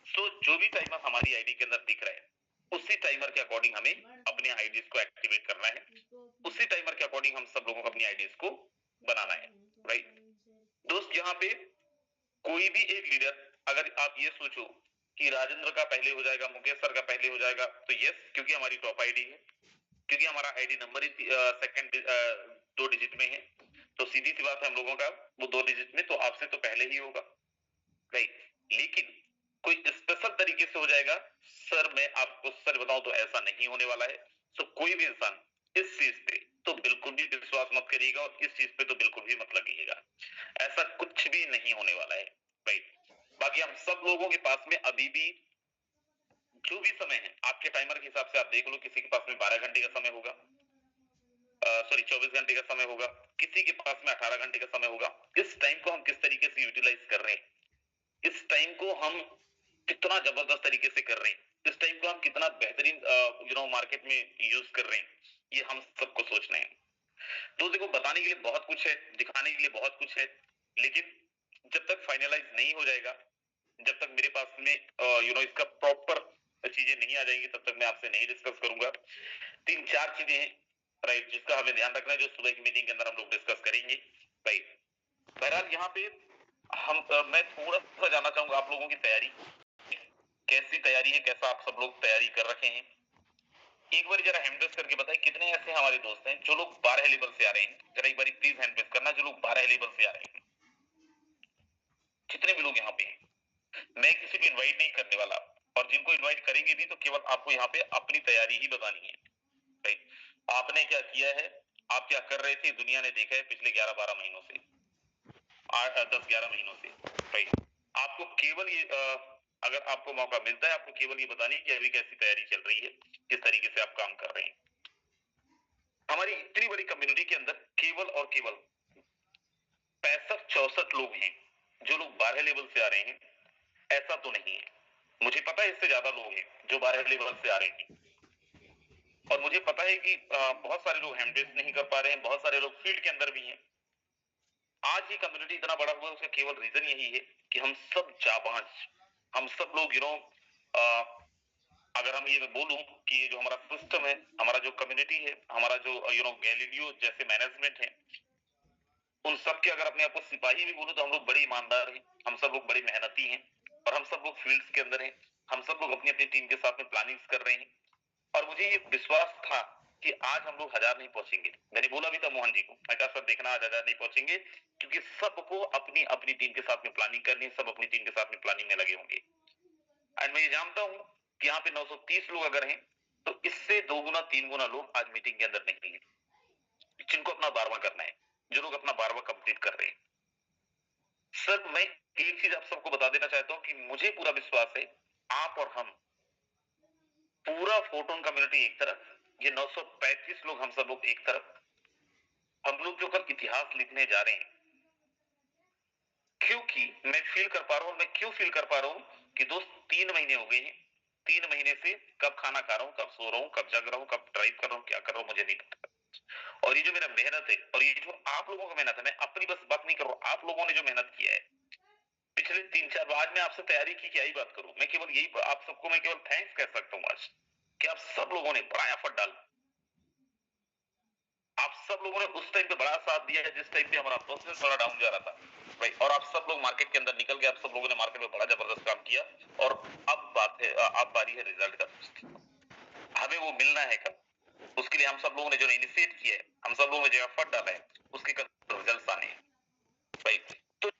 सो जो भी टाइमर हमारी आईडी के अंदर दिख रहा है उसी टाइमर के अकॉर्डिंग हमें अपने आईडीज को एक्टिवेट करना है, उसी टाइमर के अकॉर्डिंग हम सब लोगों को अपनी आईडीज को बनाना है, राइट। दोस्त यहाँ पे कोई भी एक लीडर, अगर आप ये सोचो कि राजेंद्र का पहले हो जाएगा, मुकेश सर का पहले हो जाएगा, तो यस, क्योंकि हमारी टॉप आईडी है, क्योंकि हमारा आईडी नंबर ही सेकंड 2 डिजिट में है, तो सीधी सी बात है हम लोगों का वो 2 डिजिट में, तो आपसे तो पहले ही होगा, राइट। लेकिन कोई स्पेशल तरीके से हो जाएगा, सर मैं आपको सच बताऊं तो ऐसा नहीं होने वाला है। तो कोई भी इंसान इस चीज पे तो बिल्कुल भी विश्वास मत करिएगा, और इस चीज पे तो बिल्कुल भी मत लगिएगा, ऐसा कुछ भी नहीं होने वाला है, राइट। बाकी हम सब लोगों के पास में अभी भी जो भी समय है, आपके टाइमर के हिसाब से आप देख लो, किसी के पास में 12 घंटे का समय होगा, सॉरी 24 घंटे का समय होगा, किसी के पास में 18 घंटे का समय होगा। इस टाइम को हम किस तरीके से यूटिलाइज कर रहे हैं, इस टाइम को हम कितना जबरदस्त तरीके से कर रहे हैं, इस टाइम को हम कितना बेहतरीन मार्केट में यूज कर रहे हैं, ये हम सबको सोचना है। तो देखो बताने के लिए बहुत कुछ है, दिखाने के लिए बहुत कुछ है, लेकिन जब तक फाइनलाइज नहीं हो जाएगा, जब तक मेरे पास में इसका प्रॉपर चीजें नहीं आ जाएंगी, तब तक मैं आपसे नहीं डिस्कस करूंगा। 3-4 चीजें हैं, राइट, जिसका हमें ध्यान रखना है, जो सुबह की मीटिंग के अंदर हम लोग डिस्कस करेंगे, राइट। बहरहाल यहाँ पे मैं थोड़ा सा जानना चाहूंगा आप लोगों की तैयारी कैसी तैयारी है, कैसा आप सब लोग तैयारी कर रखे हैं। एक बार जरा हैंड रेस करके बताएं कितने ऐसे हमारे दोस्त हैं जो लोग 12 लेवल से आ रहे हैं। जरा एक बार प्लीज हैंड रेस करना जो लोग 12 लेवल से आ रहे हैं, जितने भी लोग यहाँ पे हैं। मैं किसी को इनवाइट नहीं करने वाला, और जिनको इनवाइट करेंगे भी तो केवल आपको यहाँ पे अपनी तैयारी ही बतानी है, राइट। आपने क्या किया है, आप क्या कर रहे थे, दुनिया ने देखा है पिछले 11-12 महीनों से, 10-11 महीनों से, राइट। आपको केवल ये अगर आपको मौका मिलता है, आपको केवल ये बतानी कि अभी कैसी तैयारी चल रही है, किस तरीके से आप काम कर रहे हैं। हमारी इतनी बड़ी कम्युनिटी के अंदर केवल और केवल 65-64 लोग हैं जो लोग 12 लेवल से आ रहे हैं, ऐसा तो नहीं है। मुझे पता है इससे ज्यादा लोग हैं जो 12 लेवल से आ रहे हैं, और मुझे पता है कि बहुत सारे लोग हैंड रेस नहीं कर पा रहे हैं, बहुत सारे लोग फील्ड के अंदर भी हैं। आज ये कम्युनिटी इतना बड़ा हुआ, उसका केवल रीजन यही है कि हम सब जाबाज, हम सब लोग अगर हम ये बोलूं कि ये जो हमारा सिस्टम है, हमारा जो कम्युनिटी है, हमारा जो गैलीलियो जैसे मैनेजमेंट है, उन सब के अगर अपने आप को सिपाही भी बोलूं तो हम लोग बड़े ईमानदार हैं, हम सब लोग बड़े मेहनती हैं, और हम सब लोग फील्ड्स के अंदर हैं, हम सब लोग अपनी अपनी टीम के साथ में प्लानिंग्स कर रहे हैं। और मुझे ये विश्वास था कि आज हम लोग 1000 नहीं पहुंचेंगे। मैंने बोला भी था मोहन जी को, मैं कहा सर देखना आज 1000 नहीं पहुंचेंगे, क्योंकि सबको अपनी अपनी टीम के साथ में प्लानिंग करनी है, सब अपनी टीम के साथ में प्लानिंग में लगे होंगे। एंड मैं ये जानता हूं कि यहाँ पे 930 लोग अगर हैं तो इससे 2 गुना 3 गुना लोग आज मीटिंग के अंदर नहीं है, जिनको अपना 12वां करना है, जो लोग अपना 12वां कंप्लीट कर रहे हैं। सर मैं एक चीज आप सबको बता देना चाहता हूं कि मुझे पूरा विश्वास है, आप और हम पूरा फोटोन कम्युनिटी एक तरफ, ये 935 लोग हम सब लोग एक तरफ, हम लोग जो कल इतिहास लिखने जा रहे हैं। क्योंकि मैं फील कर पा रहा हूं, मैं क्यों फील कर पा रहा हूं कि दोस्त 3 महीने हो गए हैं, 3 महीने से कब खाना खा रहा हूं, कब सो रहा हूं, कब जग रहा हूं, कब ड्राइव कर रहा हूं, क्या कर रहा हूं मुझे नहीं पता। और ये जो मेरा मेहनत है और ये जो आप लोगों का मेहनत है, मैं अपनी बस बात नहीं कर रहा हूं, आप लोगों ने जो मेहनत किया है पिछले 3-4 आज मैं आपसे तैयारी की क्या ही बात करूं, मैं केवल यही आप सबको मैं केवल थैंक्स कह सकता हूं आज कि आप सब लोगों ने बड़ा एफर्ट डाला, आप सब लोगों ने उस टाइम पे बड़ा साथ दिया है जिस टाइम पे हमारा बिजनेस बड़ा डाउन जा रहा था भाई, और आप सब लोग मार्केट के अंदर निकल गए, आप सब लोगों ने मार्केट में बड़ा जबरदस्त काम किया। और अब बात है, अब बारी है रिजल्ट का, हमें वो मिलना है कल, उसके लिए हम सब लोगों ने जो इनिशिएट किया है, हम सब लोगों ने जो एफर्ट डाला है, उसके कल रिजल्ट आने हैं भाई। तो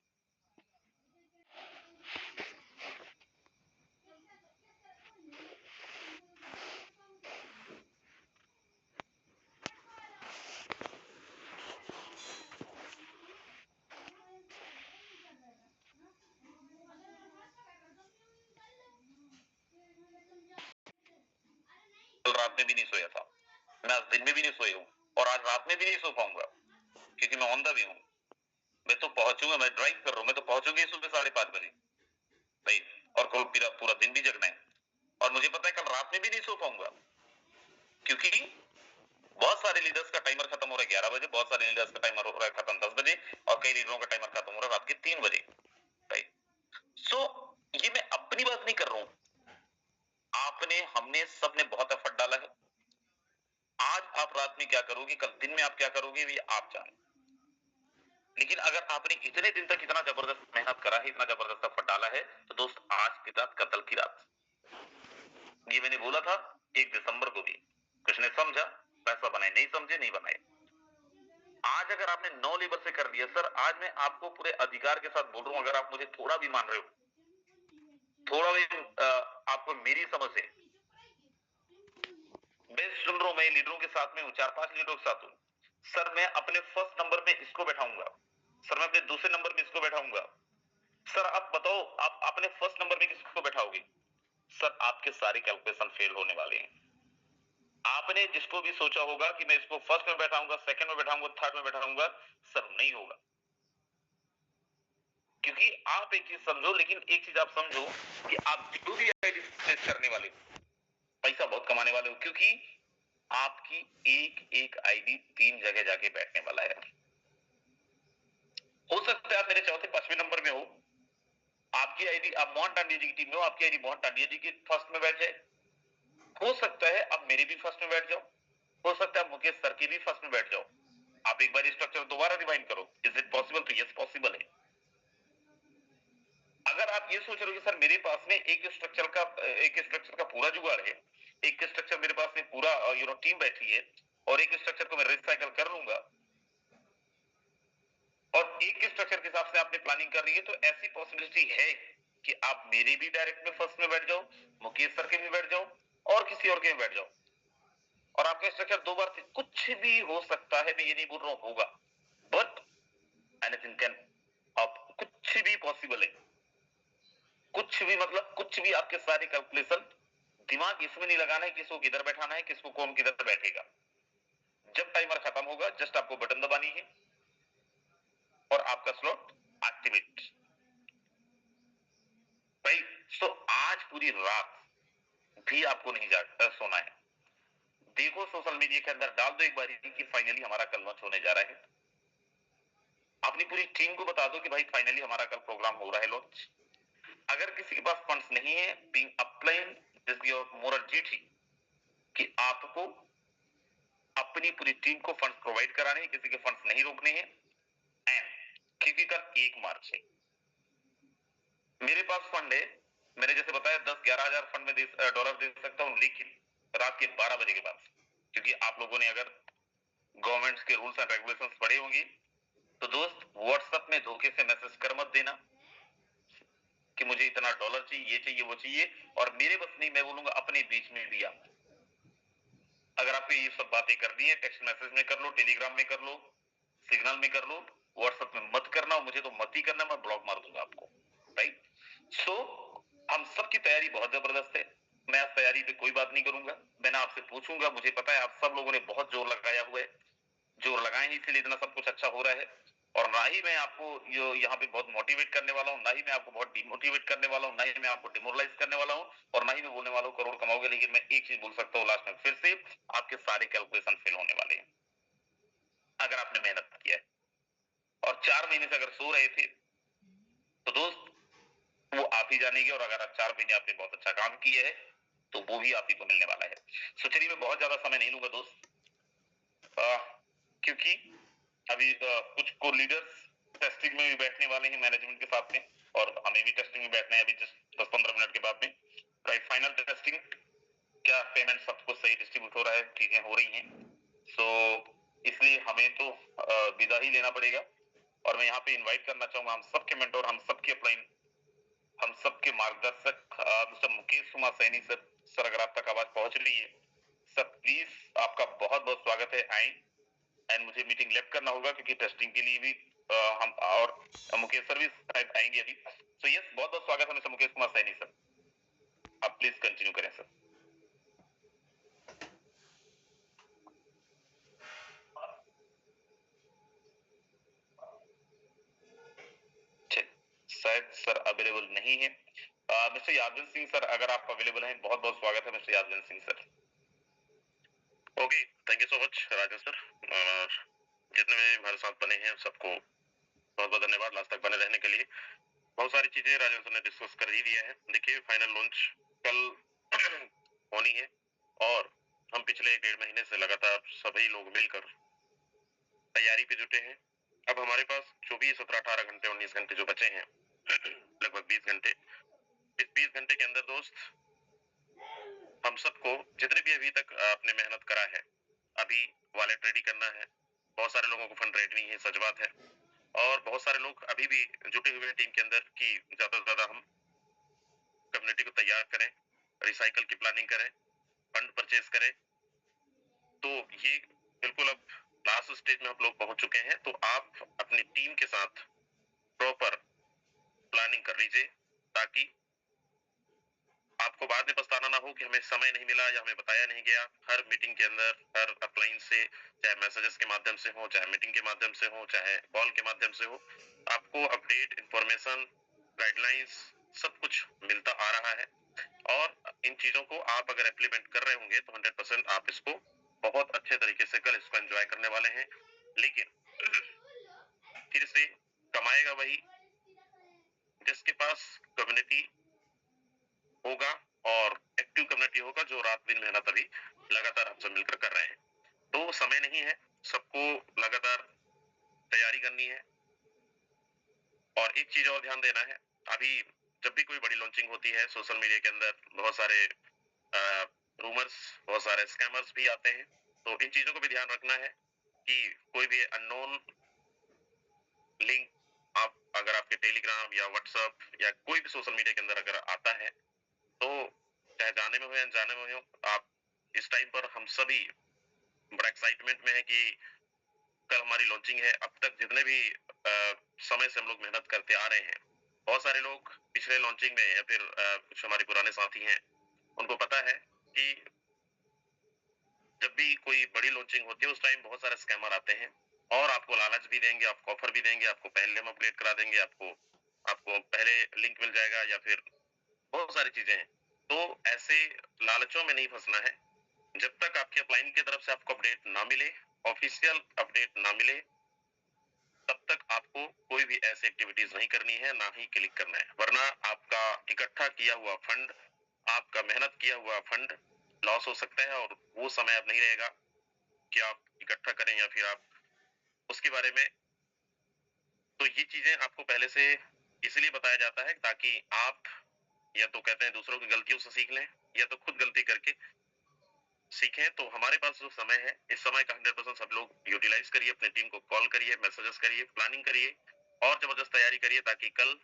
कल रात में भी नहीं सोया था, मैं आज दिन में भी नहीं सोया हूँ, और आज रात में भी नहीं सो पाऊंगा, क्योंकि मैं औंधा भी हूँ। मैं तो पहुंचूंगा, मैं ड्राइव कर रहा हूँ, मैं तो पहुंचूंगी सुबह 5:30 बजे भाई, और कल पूरा दिन भी जगना है, और मुझे पता है कल रात में भी नहीं सो पाऊंगा, क्योंकि बहुत सारे लीडर्स का टाइमर खत्म हो रहा है 11 बजे, बहुत सारे लीडर्स का टाइमर हो रहा है खत्म 10 बजे, और कई लीडरों का टाइमर खत्म हो रहा है रात के 3 बजे भाई। सो ये मैं अपनी बात नहीं कर रहा हूं, आपने, हमने, सबने बहुत एफर्ट डाला है। आज आप रात में क्या करोगे, कल दिन में आप क्या करोगे, ये आप जाने, लेकिन अगर आपने इतने दिन तक इतना जबरदस्त मेहनत करा है, इतना जबरदस्त एफर्ट डाला है, तो दोस्त आज की रात कतल की रात, ये मैंने बोला था 1 दिसंबर को भी, कुछ ने समझा पैसा बनाए, नहीं समझे नहीं बनाए। आज अगर आपने 9 लेबर से कर दिया, सर आज मैं आपको पूरे अधिकार के साथ बोल रहा हूं, अगर आप मुझे थोड़ा भी मान रहे हो, थोड़ा भी आपको मेरी समझ है, मैं सुन रहा हूं, मैं लीडरों के साथ में हूं, 4-5 लीडरों के साथ हूं, सर मैं अपने फर्स्ट नंबर में इसको बैठाऊंगा, सर मैं अपने दूसरे नंबर में इसको बैठाऊंगा, सर आप बताओ आप अपने फर्स्ट नंबर में किसको बैठाओगे, सर आपके सारे कैलकुलेशन फेल होने वाले हैं। आपने जिसको भी सोचा होगा कि मैं इसको फर्स्ट में बैठाऊंगा, सेकंड में बैठाऊंगा, थर्ड में बैठाऊंगा, सर नहीं होगा, क्योंकि आप एक चीज समझो, लेकिन एक चीज आप समझो कि आप जो भी आईडी करने वाले हो, पैसा बहुत कमाने वाले हो, क्योंकि आपकी एक एक आईडी 3 जगह जाके बैठने वाला है। हो सकता है आप मेरे चौथे 5वें नंबर में हो, आपकी आईडी, आप मोहन टांडिया जी की टीम में हो, आपकी आईडी मोहन टांडिया जी के फर्स्ट में बैठ जाए, हो सकता है आप मेरे भी फर्स्ट में बैठ जाओ, हो सकता है मुकेश सर के भी फर्स्ट में बैठ जाओ। आप एक बार स्ट्रक्चर दोबारा रिवाइंड करो, इज इट पॉसिबल, तो यस पॉसिबल है। अगर आप ये सोच रहे हो कि सर मेरे पास में एक स्ट्रक्चर का पूरा जुगाड़ है, एक स्ट्रक्चर मेरे पास में पूरा टीम बैठी है, और एक स्ट्रक्चर को मैं रिसाइकल कर लूंगा, और एक स्ट्रक्चर के हिसाब से आपने प्लानिंग कर रही है, तो ऐसी पॉसिबिलिटी है कि आप मेरे भी डायरेक्ट में फर्स्ट में बैठ जाओ, मुकेश सर के भी बैठ जाओ, और किसी और के भी बैठ जाओ, और आपका स्ट्रक्चर 2 बार से कुछ भी हो सकता है, मैं ये नहीं बोल रहा हूं होगा, बट एनीथिंग कैन, आप कुछ भी पॉसिबल है, कुछ भी, मतलब कुछ भी, आपके सारे कैलकुलेशन, दिमाग इसमें नहीं लगाना है किसको किधर बैठाना है, किसको कौन किधर बैठेगा। जब टाइमर खत्म होगा जस्ट आपको बटन दबानी है और आपका स्लॉट एक्टिवेट भाई। तो आज पूरी रात भी आपको नहीं सोना है, देखो सोशल मीडिया के अंदर डाल दो एक बार कि फाइनली हमारा कल लॉन्च होने जा रहा है, अपनी पूरी टीम को बता दो कि भाई फाइनली हमारा कल प्रोग्राम हो रहा है लॉन्च। अगर किसी के पास फंड्स नहीं है, being applying this your moral duty कि आपको अपनी पूरी टीम को फंड्स प्रोवाइड कराने हैं, किसी के फंड्स नहीं रोकने हैं। एंड क्योंकि कल 1 मार्च है, मेरे पास फंड है, मैंने जैसे बताया 10-11 हजार फंड में $डॉलर दे सकता हूं, लेकिन रात के 12 बजे के बाद, क्योंकि आप लोगों ने अगर गवर्नमेंट के रूल्स एंड रेगुलेशंस पढ़े होंगे तो दोस्त व्हाट्सएप में धोखे से मैसेज कर मत देना कि मुझे इतना डॉलर चाहिए, ये चाहिए, वो चाहिए, और मेरे बस नहीं, मैं बोलूंगा अपने बीच में भी आप अगर आपको ये सब बातें करनी है, टेक्स्ट मैसेज में कर लो, टेलीग्राम में कर लो, सिग्नल में कर लो, व्हाट्सएप में मत करना, और मुझे तो मत ही करना, मैं ब्लॉक मार दूंगा आपको, राइट। सो हम सबकी तैयारी बहुत जबरदस्त है। मैं आज तैयारी पे कोई बात नहीं करूंगा, मैंने आपसे पूछूंगा, मुझे पता है आप सब लोगों ने बहुत जोर लगाया हुआ है, जोर लगाए हैं इसीलिए इतना सब कुछ अच्छा हो रहा है, और ना ही मैं आपको यहाँ पे बहुत मोटिवेट करने वाला हूँ, ना ही मैं आपको बहुत डिमोटिवेट करने वाला हूँ, ना ही मैं आपको डिमोरलाइज करने वाला हूँ, और ना ही मैं बोलने वाला हूँ करोड़ कमाओगे। लेकिन मैं एक चीज बोल सकता हूँ लास्ट में फिर से, आपके सारे कैलकुलेशन फेल होने वाले हैं अगर आपने मेहनत किया है। और 4 महीने से अगर सो रहे थे तो दोस्त वो आप ही जानेंगे, और अगर 4 महीने आपने बहुत अच्छा काम किया है तो वो भी आप ही को मिलने वाला है। सो चलिए, मैं बहुत ज्यादा समय नहीं लूंगा दोस्त, क्योंकि अभी कुछ को लीडर्स टेस्टिंग में भी बैठने वाले हैं मैनेजमेंट के साथ में, और हमें भी टेस्टिंग में बैठना है अभी जस्ट 10-15 मिनट के बाद में, राइट। फाइनल टेस्टिंग, क्या पेमेंट सब कुछ सही डिस्ट्रीब्यूट हो रहा है, चीजें हो रही हैं, सो इसलिए हमें तो विदा ही लेना पड़ेगा। और मैं यहाँ पे इनवाइट करना चाहूंगा हम सबके मेंटोर, हम सबके अपलाइन, हम सबके मार्गदर्शक मिस्टर मुकेश कुमार सैनी सर अगर आप तक आवाज पहुंच रही है सर, प्लीज आपका बहुत बहुत स्वागत है, आए, एंड मुझे मीटिंग लेफ्ट करना होगा क्योंकि टेस्टिंग के लिए भी हम और मुकेश सर भी शायद आएंगे अभी। सो यस, बहुत बहुत स्वागत है मिस्टर मुकेश कुमार सैनी सर, आप प्लीज कंटिन्यू करें सर। शायद सर अवेलेबल नहीं है। मिस्टर यादव सिंह सर अगर आप अवेलेबल हैं, बहुत बहुत स्वागत है mister Yadav Singh sir. Okay, thank you so much Rajan sir, और जितने भी हमारे साथ बने हैं सबको बहुत बहुत धन्यवाद लास्ट तक बने रहने के लिए। बहुत सारी चीजें राजन सर ने डिस्कस कर ही दिया है। देखिए, फाइनल लॉन्च कल होनी है, और हम पिछले 1-1.5 महीने से लगातार सभी लोग मिलकर तैयारी पे जुटे हैं। अब हमारे पास 24, 17, 18 घंटे, 19 घंटे जो बचे हैं, लगभग 20 घंटे। इस 20 घंटे के अंदर दोस्त हम सबको, जितने भी अभी तक आपने मेहनत करा है, अभी वॉलेट रेडी करना है। बहुत सारे लोगों को फंड रेडी नहीं है, सच बात है, और बहुत सारे लोग अभी भी जुटे हुए हैं टीम के अंदर कि ज्यादा से ज्यादा हम कम्युनिटी को तैयार करें, रिसाइकल की प्लानिंग करें, फंड परचेज करें। तो ये बिल्कुल अब लास्ट स्टेज में हम लोग पहुंच चुके हैं। तो आप अपनी टीम के साथ प्रॉपर प्लानिंग कर लीजिए, ताकि आपको बाद में पछताना ना हो कि हमें समय नहीं मिला या हमें बताया नहीं गया। हर मीटिंग के अंदर, हर अपलाइन से, चाहे मैसेजेस के माध्यम से हो, चाहे मीटिंग के माध्यम से हो, चाहे कॉल के माध्यम से हो, आपको अपडेट, इंफॉर्मेशन, गाइडलाइंस सब कुछ मिलता आ रहा है। और इन चीजों को आप अगर इम्प्लीमेंट कर रहे होंगे तो 100% आप इसको बहुत अच्छे तरीके से कल इसको एंजॉय करने वाले हैं। लेकिन फिर से कमाएगा वही जिसके पास कम्युनिटी होगा, और एक्टिव कम्युनिटी होगा, जो रात दिन मेहनत अभी लगातार हम सब मिलकर कर रहे हैं। तो समय नहीं है, सबको लगातार तैयारी करनी है। और एक चीज और ध्यान देना है, अभी जब भी कोई बड़ी लॉन्चिंग होती है सोशल मीडिया के अंदर बहुत सारे रूमर्स, बहुत सारे स्कैमर्स भी आते हैं। तो इन चीजों को भी ध्यान रखना है कि कोई भी अननोन लिंक आप अगर आपके टेलीग्राम या व्हाट्सएप या कोई भी सोशल मीडिया के अंदर अगर आता है, तो चाहे जाने में हो या अनजाने में हो, आप इस टाइम पर हम सभी बड़ा एक्साइटमेंट में है कि कल हमारी लॉन्चिंग है। अब तक जितने भी समय से हम लोग मेहनत करते आ रहे हैं, बहुत सारे लोग पिछले लॉन्चिंग में या फिर कुछ हमारे पुराने साथी हैं, उनको पता है कि जब भी कोई बड़ी लॉन्चिंग होती है उस टाइम बहुत सारे स्कैमर आते हैं और आपको लालच भी देंगे, आपको ऑफर भी देंगे, आपको पहले हम अपडेट करा देंगे, आपको आपको पहले लिंक मिल जाएगा, या फिर बहुत सारी चीजें हैं। तो ऐसे लालचों में नहीं फंसना है। जब तक आपके अपलाइन की तरफ से आपको अपडेट ना मिले, ऑफिशियल अपडेट ना मिले, तब तक आपको कोई भी ऐसी एक्टिविटीज नहीं करनी है, ना ही क्लिक करना है, वरना आपका इकट्ठा किया हुआ फंड, आपका मेहनत किया हुआ फंड लॉस हो सकता है, और वो समय अब नहीं रहेगा कि आप इकट्ठा करें या फिर आप उसके बारे में। तो ये चीजें आपको पहले से इसलिए बताया जाता है ताकि आप या तो कहते हैं दूसरों की गलतियों से सीख लें, या तो खुद गलती करके सीखें। तो हमारे पास जो समय है, इस समय का 100% सब लोग यूटिलाइज करिए, अपनी टीम को कॉल करिए, मैसेजेस करिए, प्लानिंग करिए और जबरदस्त तैयारी करिए ताकि कल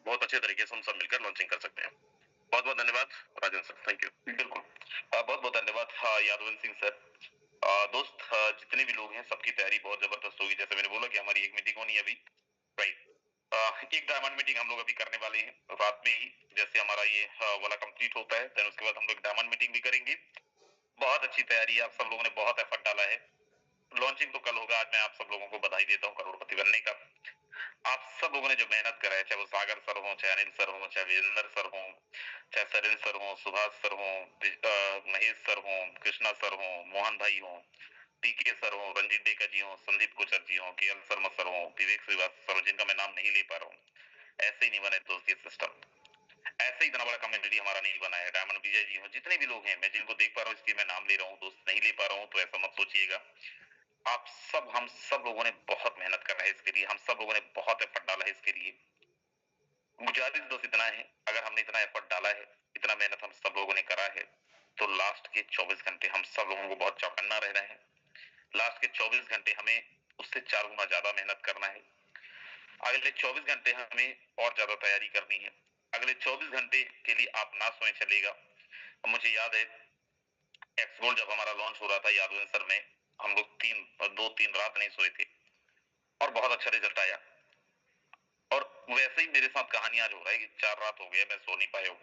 बहुत अच्छे तरीके से हम सब मिलकर लॉन्चिंग कर सकते हैं। बहुत बहुत धन्यवाद राजन सर, थैंक यू। बिल्कुल, बहुत बहुत धन्यवाद यादवंत सिंह सर। दोस्त, जितने भी लोग हैं सबकी तैयारी बहुत जबरदस्त होगी। जैसे मैंने बोला कि हमारी एक मीटिंग होनी है अभी, राइट। एक डायमंड मीटिंग हम लोग अभी करने वाले हैं रात में ही, जैसे हमारा ये वाला कंप्लीट होता है, देन उसके बाद हम लोग डायमंड मीटिंग भी करेंगे। बहुत अच्छी तैयारी है, आप सब लोगों ने बहुत एफर्ट डाला है। लॉन्चिंग तो कल होगा। आज मैं आप सब लोगों को बधाई देता हूँ करोड़पति बनने का। आप सब लोगों ने जो मेहनत करा है, चाहे वो सागर सर हो, चाहे अनिल सर हो, चाहे विजेंद्र सर हो, चाहे सरिन सर हो, सुभाष सर हो, महेश सर हो, कृष्णा सर हो, मोहन भाई हो, पीके सर हो, रंजीत डेका जी हो, संदीप कोचर जी हो, के एल शर्मा सर हो, विवेक श्रीवास्तव सर हो, जिनका मैं नाम नहीं ले पा रहा हूँ। ऐसे ही नहीं बने दोस्त ये सिस्टम, ऐसे इतना बड़ा कम्युनिटी हमारा नहीं बना है। डायमंड विजय जी हो, जितने भी लोग हैं, मैं जिनको देख पा रहा हूँ इसलिए मैं नाम ले रहा हूँ, दोस्त नहीं ले पा रहा हूँ तो ऐसा मत सोचिएगा। आप सब, हम सब लोगों ने बहुत मेहनत करा है इसके लिए, हम सब लोगों ने बहुत एफर्ट डाला है इसके लिए। गुजारिश दोस्त इतना है, अगर हमने इतना एफर्ट डाला है, इतना मेहनत हम सब लोगों ने करा है, तो लास्ट के 24 घंटे हम सब लोगों को बहुत चौकन्ना रहना है। लास्ट के 24 घंटे हमें उससे 4 गुना ज्यादा मेहनत करना है। अगले 24 घंटे हमें और ज्यादा तैयारी करनी है। अगले 24 घंटे के लिए आप ना सोए चलेगा। मुझे याद है एक्सगोल्ड जब हमारा लॉन्च हो रहा था यादव सर में, हम लोग 2-3 रात नहीं सोए थे और बहुत अच्छा रिजल्ट आया। और वैसे ही मेरे साथ कहानी आज हो रहा है कि 4 रात हो गया मैं सो नहीं पाया हूँ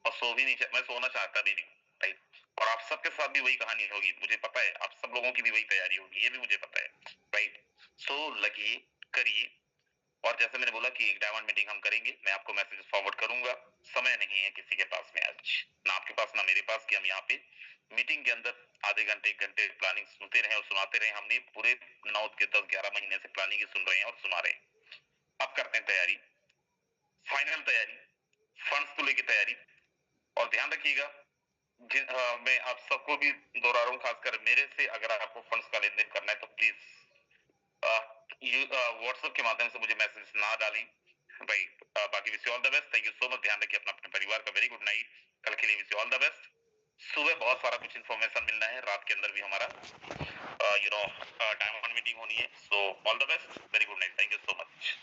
और सो भी नहीं, मैं सोना चाहता भी नहीं, राइट। और आप सबके साथ भी वही कहानी होगी, मुझे पता है। आप सब लोगों की भी वही तैयारी होगी, ये भी मुझे पता है, राइट। सो लगिए, करिए। और जैसे मैंने बोला कि एक डायमंड मीटिंग हम करेंगे, मैं आपको मैसेज फॉरवर्ड करूंगा। समय नहीं है किसी के पास में आज, ना आपके पास ना मेरे पास, कि हम यहाँ पे मीटिंग के अंदर आधे घंटे 1 घंटे प्लानिंग सुनते रहे और सुनाते रहे। हमने पूरे 9 के 10-11 महीने से प्लानिंग ही सुन रहे हैं और सुना रहे हैं। अब करते हैं तैयारी, फाइनल तैयारी, फंड्स को लेकर तैयारी। और ध्यान रखिएगा, मैं आप सबको भी दोहरा रहा हूँ, खासकर मेरे से अगर आपको फंड्स का लेन देन करना है तो प्लीज व्हाट्सएप के माध्यम से मुझे मैसेज ना डालें, भाई। बाकी wish you all the best, thank you so much. ध्यान रखिए अपना, अपने परिवार का। वेरी गुड नाइट, कल के लिए wish you all the best. सुबह बहुत सारा कुछ इन्फॉर्मेशन मिलना है, रात के अंदर भी हमारा डायमंड मीटिंग होनी है। So all the best, very good night, thank you so much.